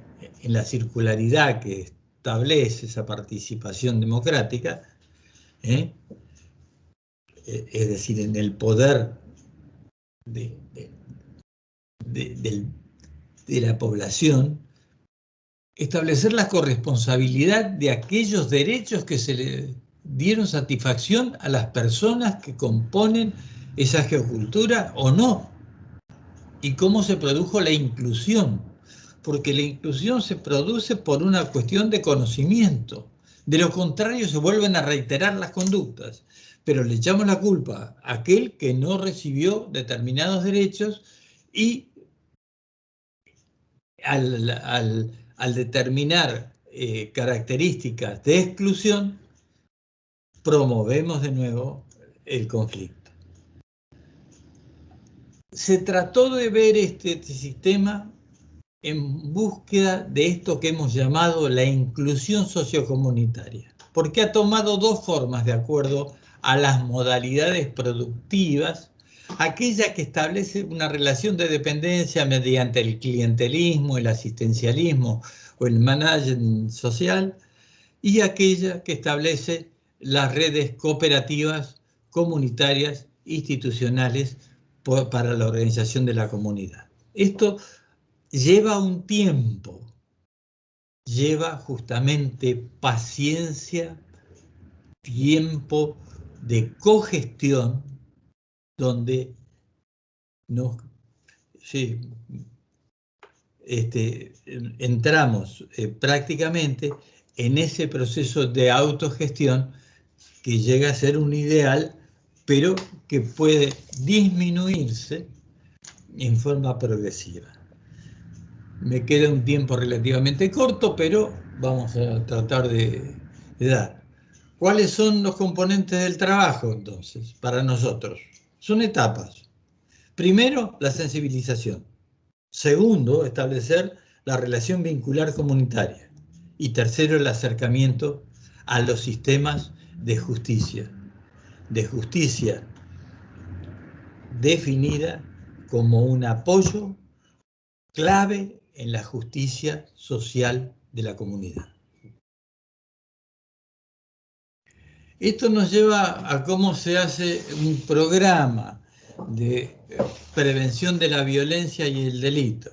en la circularidad que establece esa participación democrática, es decir, en el poder de la población, establecer la corresponsabilidad de aquellos derechos que se le dieron satisfacción a las personas que componen esa geocultura o no, y cómo se produjo la inclusión, porque la inclusión se produce por una cuestión de conocimiento, De lo contrario, se vuelven a reiterar las conductas, pero le echamos la culpa a aquel que no recibió determinados derechos y al determinar características de exclusión, promovemos de nuevo el conflicto. Se trató de ver este sistema en búsqueda de esto que hemos llamado la inclusión sociocomunitaria, porque ha tomado dos formas de acuerdo a las modalidades productivas, aquella que establece una relación de dependencia mediante el clientelismo, el asistencialismo o el management social, y aquella que establece las redes cooperativas, comunitarias, institucionales para la organización de la comunidad. Esto lleva un tiempo, lleva justamente paciencia, tiempo de cogestión, donde entramos prácticamente en ese proceso de autogestión que llega a ser un ideal, pero que puede disminuirse en forma progresiva. Me queda un tiempo relativamente corto, pero vamos a tratar de dar. ¿Cuáles son los componentes del trabajo, entonces, para nosotros? Son etapas. Primero, la sensibilización. Segundo, establecer la relación vincular comunitaria. Y tercero, el acercamiento a los sistemas de justicia. De justicia definida como un apoyo clave en la justicia social de la comunidad. Esto nos lleva a cómo se hace un programa de prevención de la violencia y el delito.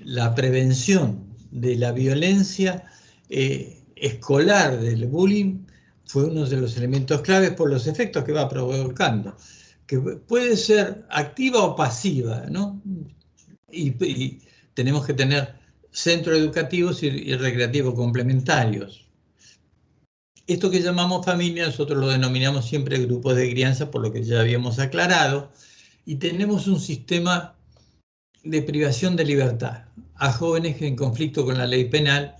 La prevención de la violencia escolar, del bullying, fue uno de los elementos claves por los efectos que va provocando, que puede ser activa o pasiva, ¿no? Y tenemos que tener centros educativos y recreativos complementarios. Esto que llamamos familia, nosotros lo denominamos siempre grupos de crianza, por lo que ya habíamos aclarado, y tenemos un sistema de privación de libertad a jóvenes en conflicto con la ley penal,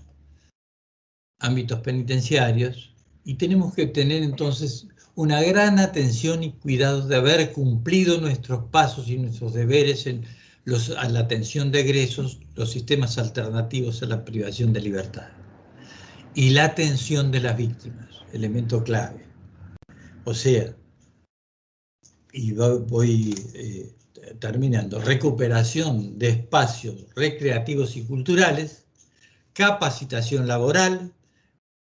ámbitos penitenciarios, y tenemos que tener entonces una gran atención y cuidado de haber cumplido nuestros pasos y nuestros deberes a la atención de egresos, los sistemas alternativos a la privación de libertad. Y la atención de las víctimas, elemento clave. O sea, y voy terminando, recuperación de espacios recreativos y culturales, capacitación laboral.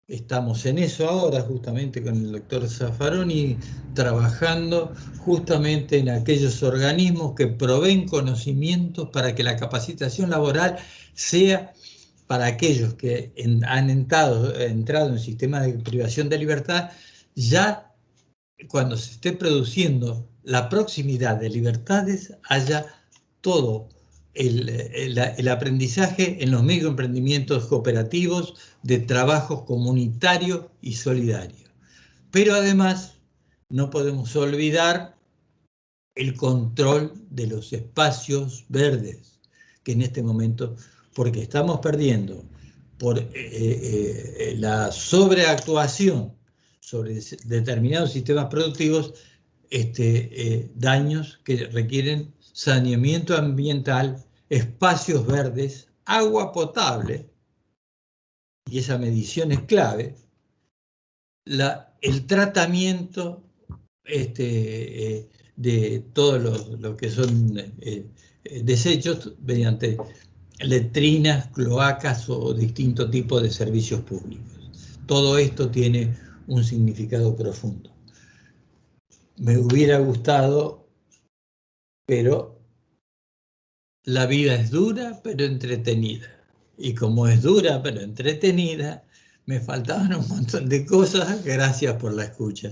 Estamos en eso ahora, justamente con el doctor Zaffaroni, trabajando justamente en aquellos organismos que proveen conocimientos para que la capacitación laboral sea para aquellos que han entrado en sistemas de privación de libertad, ya cuando se esté produciendo la proximidad de libertades, haya todo el aprendizaje en los microemprendimientos cooperativos de trabajo comunitario y solidario. Pero además no podemos olvidar el control de los espacios verdes, que en este momento, porque estamos perdiendo por la sobreactuación sobre determinados sistemas productivos, daños que requieren saneamiento ambiental, espacios verdes, agua potable, y esa medición es clave, el tratamiento de todos lo que son desechos mediante letrinas, cloacas o distintos tipos de servicios públicos. Todo esto tiene un significado profundo. Me hubiera gustado, pero la vida es dura pero entretenida. Y como es dura pero entretenida, me faltaban un montón de cosas. Gracias por la escucha.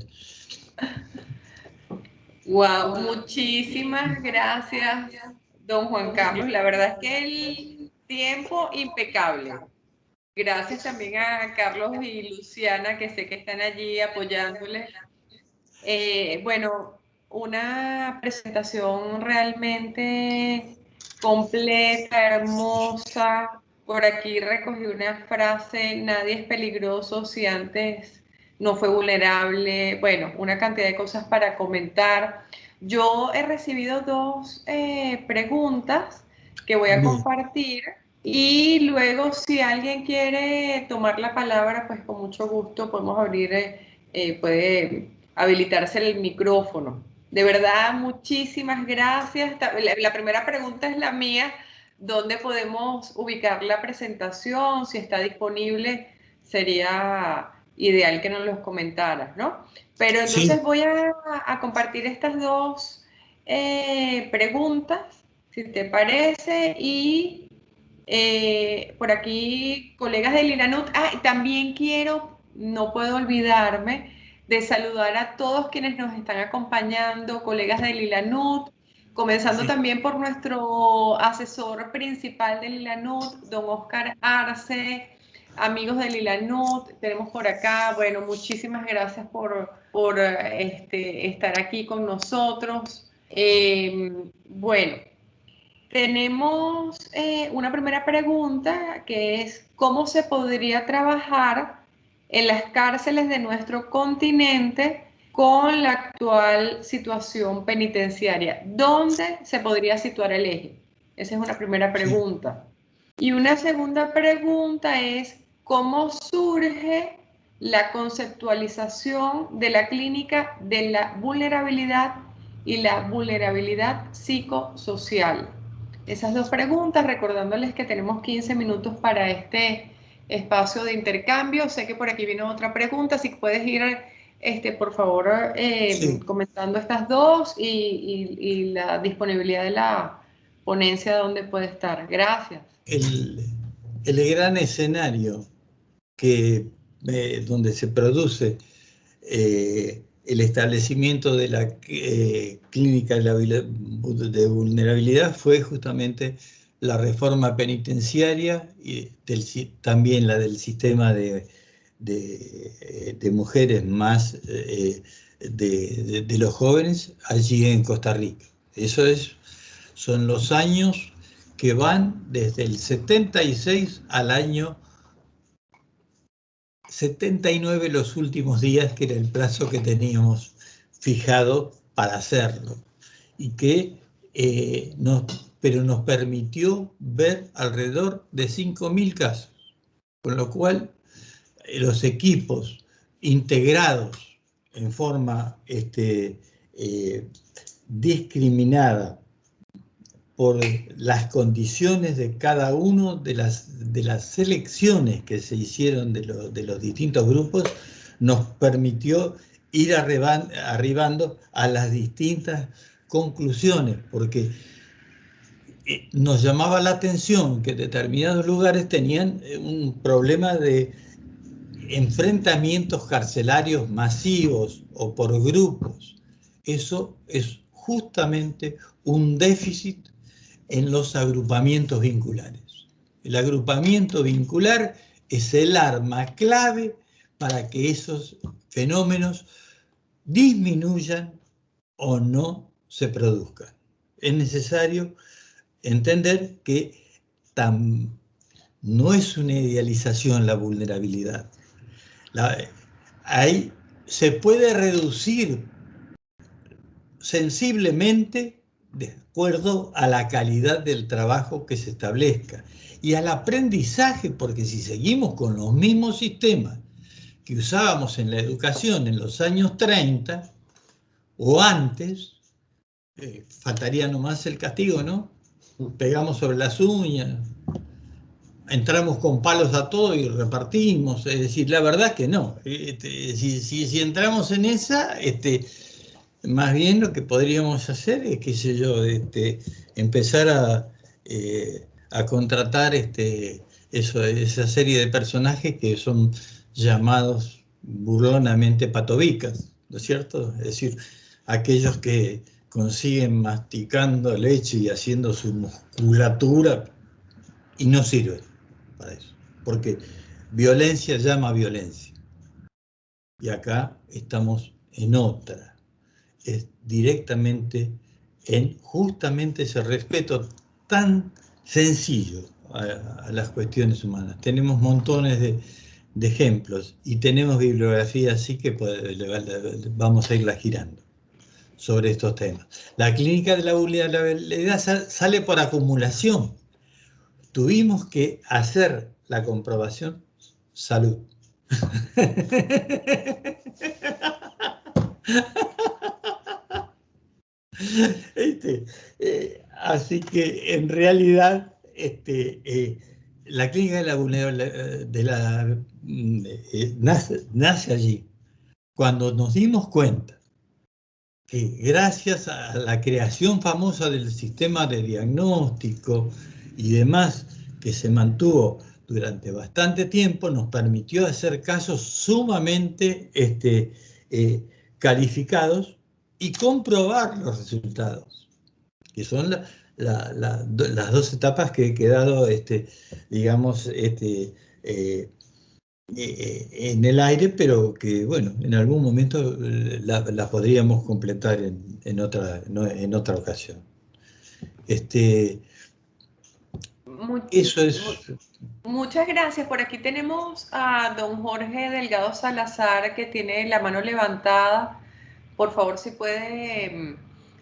Wow, muchísimas gracias, don Juan Carlos. La verdad es que el tiempo impecable. Gracias también a Carlos y Luciana, que sé que están allí apoyándoles. Bueno, una presentación realmente completa, hermosa. Por aquí recogí una frase: nadie es peligroso si antes no fue vulnerable. Bueno, una cantidad de cosas para comentar. Yo he recibido dos preguntas que voy a Bien. compartir. Y luego, si alguien quiere tomar la palabra, pues con mucho gusto podemos abrir, puede habilitarse el micrófono. De verdad, muchísimas gracias. La primera pregunta es la mía: ¿dónde podemos ubicar la presentación? Si está disponible, sería ideal que nos los comentaras, ¿no? Pero entonces Sí, voy a compartir estas dos preguntas, si te parece, y por aquí, colegas del INANUT. Ah, y también quiero, no puedo olvidarme de saludar a todos quienes nos están acompañando, colegas del INANUT, comenzando sí. también por nuestro asesor principal del INANUT, don Oscar Arce, amigos del INANUT, tenemos por acá. Bueno, muchísimas gracias por estar aquí con nosotros. Bueno. Tenemos una primera pregunta, que es: ¿cómo se podría trabajar en las cárceles de nuestro continente con la actual situación penitenciaria? ¿Dónde se podría situar el eje? Esa es una primera Sí. pregunta. Y una segunda pregunta es: ¿cómo surge la conceptualización de la clínica de la vulnerabilidad y la vulnerabilidad psicosocial? Esas dos preguntas, recordándoles que tenemos 15 minutos para este espacio de intercambio. Sé que por aquí viene otra pregunta, si puedes ir, por favor, Sí. comentando estas dos, y la disponibilidad de la ponencia donde puede estar. Gracias. El, el gran escenario que, donde se produce el establecimiento de la clínica de vulnerabilidad fue justamente la reforma penitenciaria y también la del sistema de mujeres más de los jóvenes allí en Costa Rica. Son los años que van desde el 76 al año 79, los últimos días, que era el plazo que teníamos fijado para hacerlo, y que pero nos permitió ver alrededor de 5.000 casos, con lo cual los equipos integrados en forma discriminada por las condiciones de cada uno de las selecciones que se hicieron de los distintos grupos, nos permitió ir arribando a las distintas conclusiones, porque nos llamaba la atención que determinados lugares tenían un problema de enfrentamientos carcelarios masivos o por grupos. Eso es justamente un déficit en los agrupamientos vinculares. El agrupamiento vincular es el arma clave para que esos fenómenos disminuyan o no se produzcan. Es necesario entender que no es una idealización la vulnerabilidad. Ahí se puede reducir sensiblemente de acuerdo a la calidad del trabajo que se establezca y al aprendizaje, porque si seguimos con los mismos sistemas que usábamos en la educación en los años 30 o antes, faltaría nomás el castigo, ¿no? Pegamos sobre las uñas, entramos con palos a todo y repartimos. Es decir, la verdad que no. Si entramos en esa, más bien lo que podríamos hacer es, qué sé yo, empezar a contratar esa serie de personajes que son llamados burlonamente patobicas, ¿no es cierto? Es decir, aquellos que consiguen masticando leche y haciendo su musculatura y no sirven para eso. Porque violencia llama violencia. Y acá estamos en otra. Es directamente en justamente ese respeto tan sencillo a las cuestiones humanas. Tenemos montones de ejemplos y tenemos bibliografía así que vamos a irla girando sobre estos temas. La clínica de la vulnerabilidad sale por acumulación. Tuvimos que hacer la comprobación salud. Así que en realidad la clínica de la vulnerabilidad nace allí. Cuando nos dimos cuenta que gracias a la creación famosa del sistema de diagnóstico y demás que se mantuvo durante bastante tiempo, nos permitió hacer casos sumamente calificados y comprobar los resultados, que son las dos etapas que he quedado, digamos, en el aire, pero que, bueno, en algún momento la podríamos completar en otra ocasión. Eso es. Muchas gracias. Por aquí tenemos a don Jorge Delgado Salazar, que tiene la mano levantada. Por favor, si puede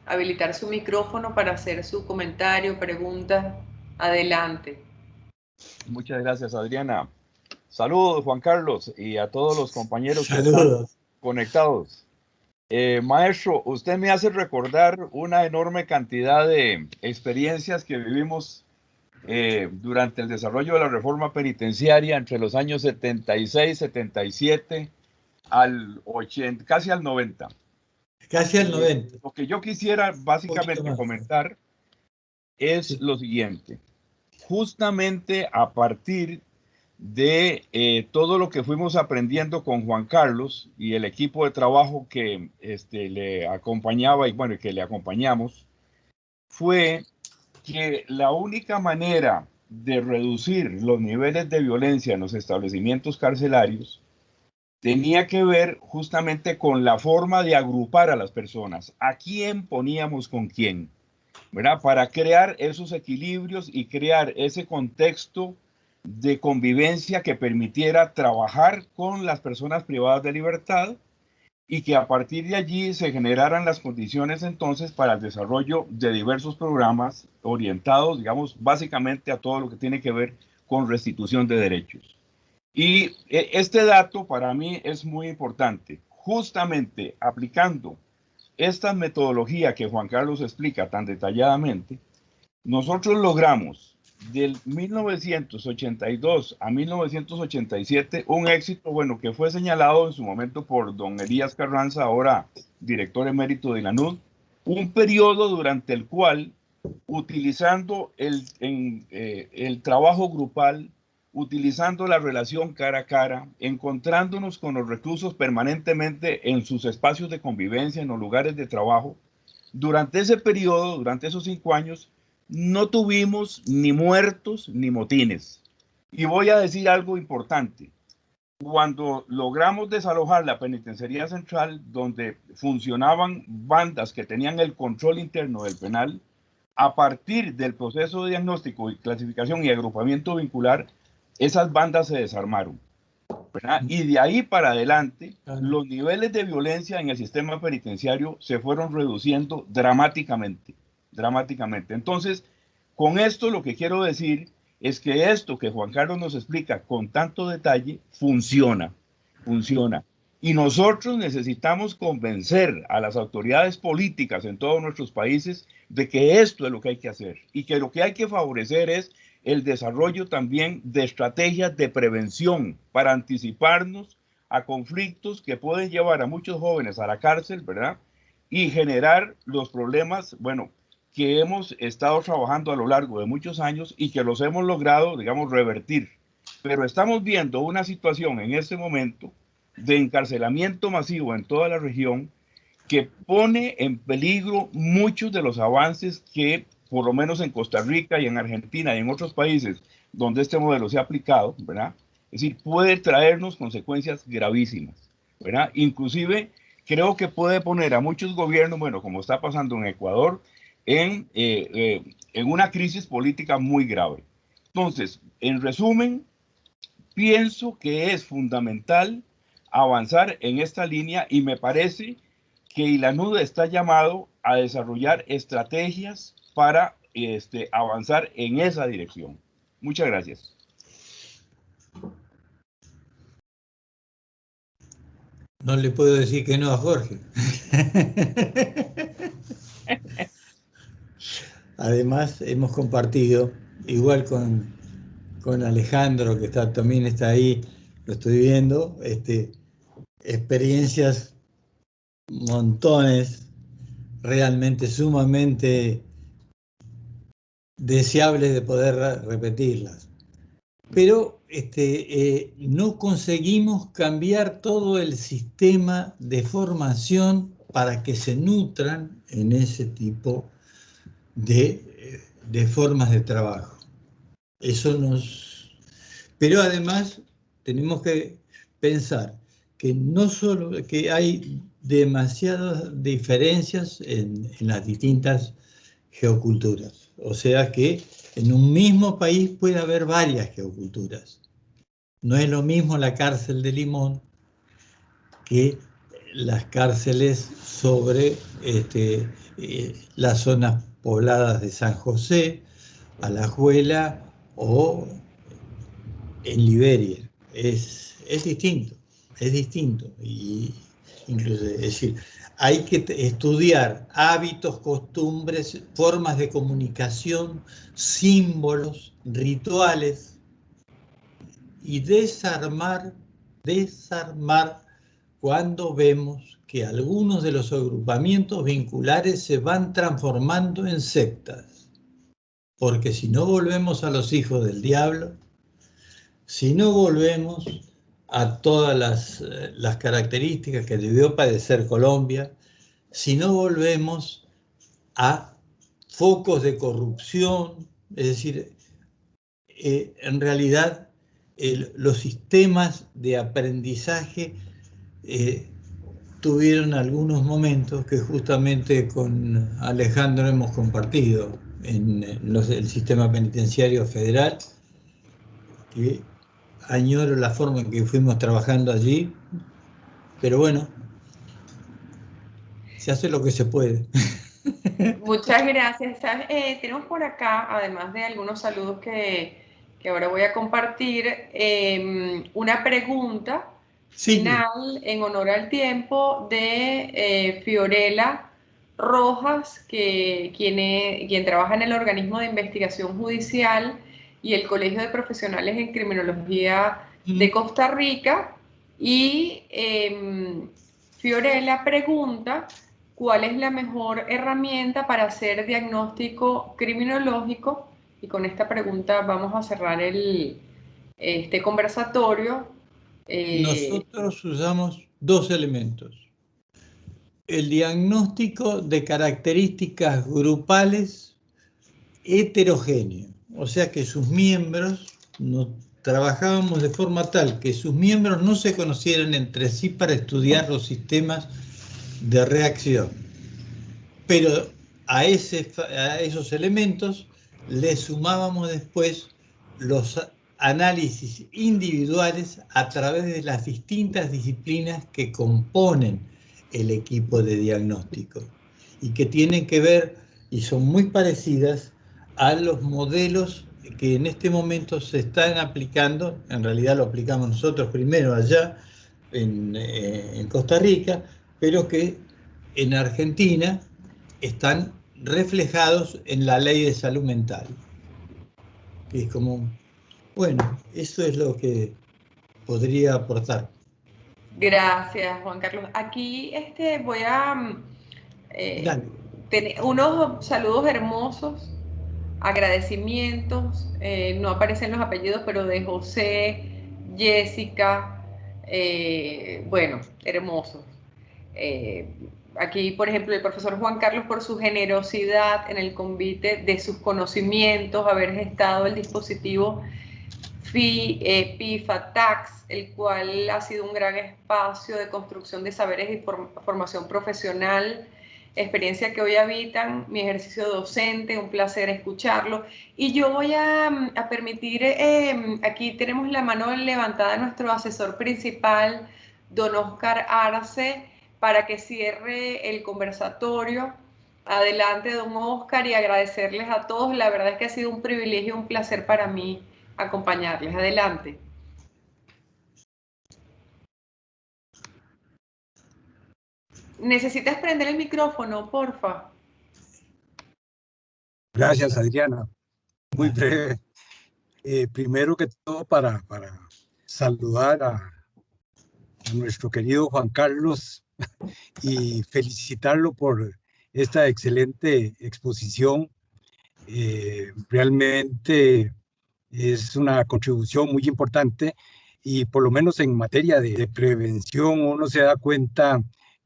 habilitar su micrófono para hacer su comentario, pregunta. Adelante. Muchas gracias, Adriana. Saludos, Juan Carlos, y a todos los compañeros que Saludos. están conectados. Maestro, usted me hace recordar una enorme cantidad de experiencias que vivimos durante el desarrollo de la reforma penitenciaria entre los años 76, 77, al 80, casi al 90. Casi al 90. Lo que yo quisiera básicamente comentar es lo siguiente. Justamente a partir de todo lo que fuimos aprendiendo con Juan Carlos y el equipo de trabajo que le acompañaba y bueno, que le acompañamos, fue que la única manera de reducir los niveles de violencia en los establecimientos carcelarios tenía que ver justamente con la forma de agrupar a las personas, a quién poníamos con quién, ¿verdad? Para crear esos equilibrios y crear ese contexto de convivencia que permitiera trabajar con las personas privadas de libertad y que a partir de allí se generaran las condiciones entonces para el desarrollo de diversos programas orientados, digamos, básicamente a todo lo que tiene que ver con restitución de derechos. Y este dato para mí es muy importante. Justamente aplicando esta metodología que Juan Carlos explica tan detalladamente, nosotros logramos del 1982 a 1987 un éxito, bueno, que fue señalado en su momento por don Elías Carranza, ahora director emérito de ILANUD, un periodo durante el cual, utilizando el trabajo grupal, utilizando la relación cara a cara, encontrándonos con los reclusos permanentemente en sus espacios de convivencia, en los lugares de trabajo, durante ese periodo, durante esos 5 años, no tuvimos ni muertos ni motines. Y voy a decir algo importante. Cuando logramos desalojar la penitenciaría central, donde funcionaban bandas que tenían el control interno del penal, a partir del proceso de diagnóstico y clasificación y agrupamiento vincular, esas bandas se desarmaron, ¿verdad? Y de ahí para adelante, los niveles de violencia en el sistema penitenciario se fueron reduciendo dramáticamente. Entonces, con esto lo que quiero decir es que esto que Juan Carlos nos explica con tanto detalle funciona. Y nosotros necesitamos convencer a las autoridades políticas en todos nuestros países de que esto es lo que hay que hacer y que lo que hay que favorecer es el desarrollo también de estrategias de prevención para anticiparnos a conflictos que pueden llevar a muchos jóvenes a la cárcel, ¿verdad? Y generar los problemas, bueno, que hemos estado trabajando a lo largo de muchos años y que los hemos logrado, digamos, revertir. Pero estamos viendo una situación en este momento de encarcelamiento masivo en toda la región que pone en peligro muchos de los avances que, por lo menos en Costa Rica y en Argentina y en otros países donde este modelo se ha aplicado, ¿verdad? Es decir, puede traernos consecuencias gravísimas, ¿verdad? Inclusive creo que puede poner a muchos gobiernos, bueno, como está pasando en Ecuador, en una crisis política muy grave. Entonces, en resumen, pienso que es fundamental avanzar en esta línea y me parece que ILANUD está llamado a desarrollar estrategias para avanzar en esa dirección. Muchas gracias. No le puedo decir que no a Jorge. Además, hemos compartido, igual con Alejandro, que también está ahí, lo estoy viendo, experiencias, montones, realmente sumamente deseables de poder repetirlas. Pero no conseguimos cambiar todo el sistema de formación para que se nutran en ese tipo de formas de trabajo. Pero además tenemos que pensar que no solo que hay demasiadas diferencias en las distintas geoculturas. O sea que en un mismo país puede haber varias geoculturas. No es lo mismo la cárcel de Limón que las cárceles sobre las zonas pobladas de San José, Alajuela o en Liberia. Es distinto. Y incluso, es decir, hay que estudiar hábitos, costumbres, formas de comunicación, símbolos, rituales y desarmar cuando vemos que algunos de los agrupamientos vinculares se van transformando en sectas. Porque si no volvemos a los hijos del diablo, si no volvemos a todas las características que debió padecer Colombia, si no volvemos a focos de corrupción, es decir, en realidad los sistemas de aprendizaje tuvieron algunos momentos que justamente con Alejandro hemos compartido en el sistema penitenciario federal, que añoro la forma en que fuimos trabajando allí, pero bueno, se hace lo que se puede. Muchas gracias. Tenemos por acá, además de algunos saludos que ahora voy a compartir, una pregunta final en honor al tiempo de Fiorella Rojas, quien trabaja en el organismo de investigación judicial y el Colegio de Profesionales en Criminología de Costa Rica. Y Fiorella pregunta: ¿cuál es la mejor herramienta para hacer diagnóstico criminológico? Y con esta pregunta vamos a cerrar este conversatorio. Nosotros usamos dos elementos. El diagnóstico de características grupales heterogéneo, o sea que sus miembros, trabajábamos de forma tal que sus miembros no se conocieran entre sí para estudiar los sistemas de reacción. Pero a esos elementos le sumábamos después los análisis individuales a través de las distintas disciplinas que componen el equipo de diagnóstico y que tienen que ver y son muy parecidas a los modelos que en este momento se están aplicando. En realidad lo aplicamos nosotros primero allá en Costa Rica, pero que en Argentina están reflejados en la Ley de Salud Mental. Que es como, bueno, eso es lo que podría aportar. Gracias, Juan Carlos. Aquí voy a tener unos saludos hermosos, agradecimientos, no aparecen los apellidos, pero de José, Jessica, bueno, hermosos. Aquí, por ejemplo, el profesor Juan Carlos, por su generosidad en el convite de sus conocimientos, haber gestado el dispositivo PIFA-TAX, el cual ha sido un gran espacio de construcción de saberes y formación profesional, experiencia que hoy habitan mi ejercicio docente, un placer escucharlo. Y yo voy a permitir, aquí tenemos la mano levantada de nuestro asesor principal, don Oscar Arce, para que cierre el conversatorio. Adelante, don Oscar, y agradecerles a todos. La verdad es que ha sido un privilegio y un placer para mí acompañarles. Adelante. ¿Necesitas prender el micrófono, porfa? Gracias, Adriana. Muy breve. Primero que todo, para saludar a nuestro querido Juan Carlos y felicitarlo por esta excelente exposición. Realmente es una contribución muy importante y por lo menos en materia de prevención uno se da cuenta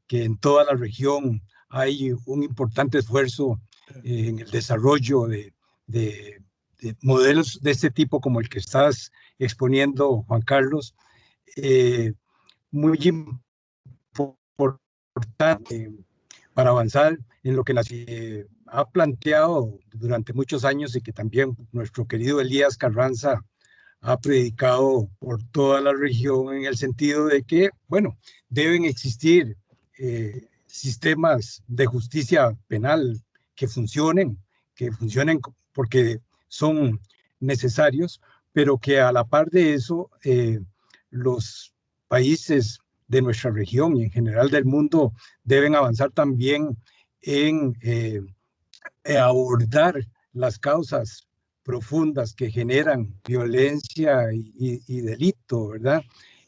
que en toda la región hay un importante esfuerzo en el desarrollo de modelos de este tipo como el que estás exponiendo, Juan Carlos, muy importante para avanzar en lo que ha planteado durante muchos años y que también nuestro querido Elías Carranza ha predicado por toda la región en el sentido de que, bueno, deben existir sistemas de justicia penal que funcionen porque son necesarios, pero que a la par de eso, los países de nuestra región y en general del mundo deben avanzar también en abordar las causas profundas que generan violencia y delito, ¿verdad?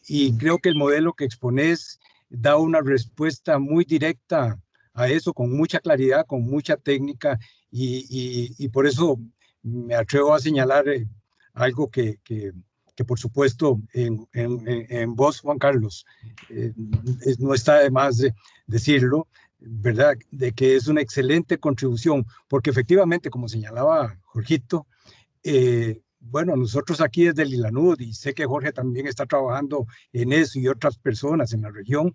Y creo que el modelo que expones da una respuesta muy directa a eso, con mucha claridad, con mucha técnica, y por eso me atrevo a señalar algo que por supuesto en vos, Juan Carlos, no está de más decirlo, ¿verdad? De que es una excelente contribución, porque efectivamente, como señalaba Jorgito, bueno, nosotros aquí desde el ILANUD, y sé que Jorge también está trabajando en eso y otras personas en la región,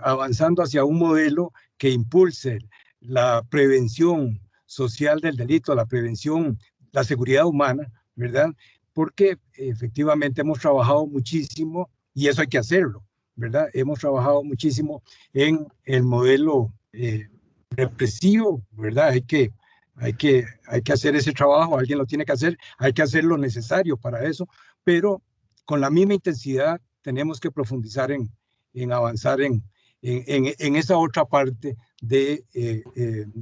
avanzando hacia un modelo que impulse la prevención social del delito, la prevención, la seguridad humana, ¿verdad? Porque efectivamente hemos trabajado muchísimo, y eso hay que hacerlo, ¿verdad? Hemos trabajado muchísimo en el modelo represivo, ¿verdad? Hay que hacer ese trabajo, alguien lo tiene que hacer lo necesario para eso, pero con la misma intensidad tenemos que profundizar en avanzar en esa otra parte de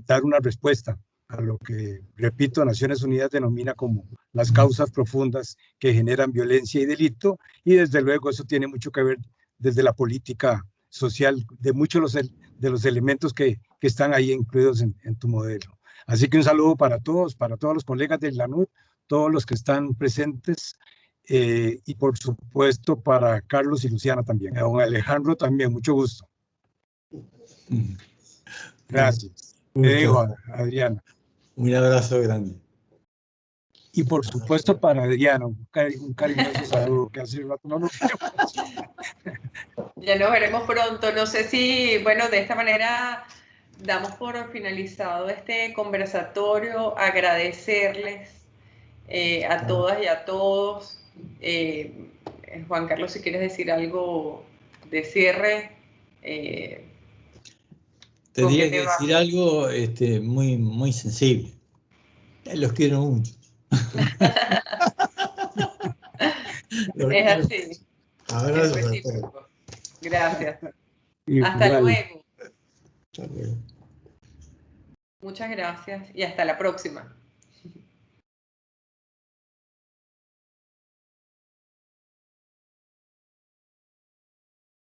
dar una respuesta a lo que, repito, Naciones Unidas denomina como las causas profundas que generan violencia y delito, y desde luego eso tiene mucho que ver desde la política social de muchos de los elementos que están ahí incluidos en tu modelo. Así que un saludo para todos los colegas del ILANUD, todos los que están presentes, y por supuesto para Carlos y Luciana también. A don Alejandro también, mucho gusto. Gracias. Te dejo, Adriana. Un abrazo grande. Y por supuesto para Adriana, un cariñoso saludo que hace rato no lo vemos. Ya nos veremos pronto. No sé si, bueno, de esta manera damos por finalizado este conversatorio. Agradecerles a todas y a todos. Juan Carlos, si quieres decir algo de cierre. Tendría que decir algo muy, muy sensible. Los quiero mucho. Es así. Abrazos Es a todos. Gracias. Igual. Hasta luego. Muchas gracias y hasta la próxima.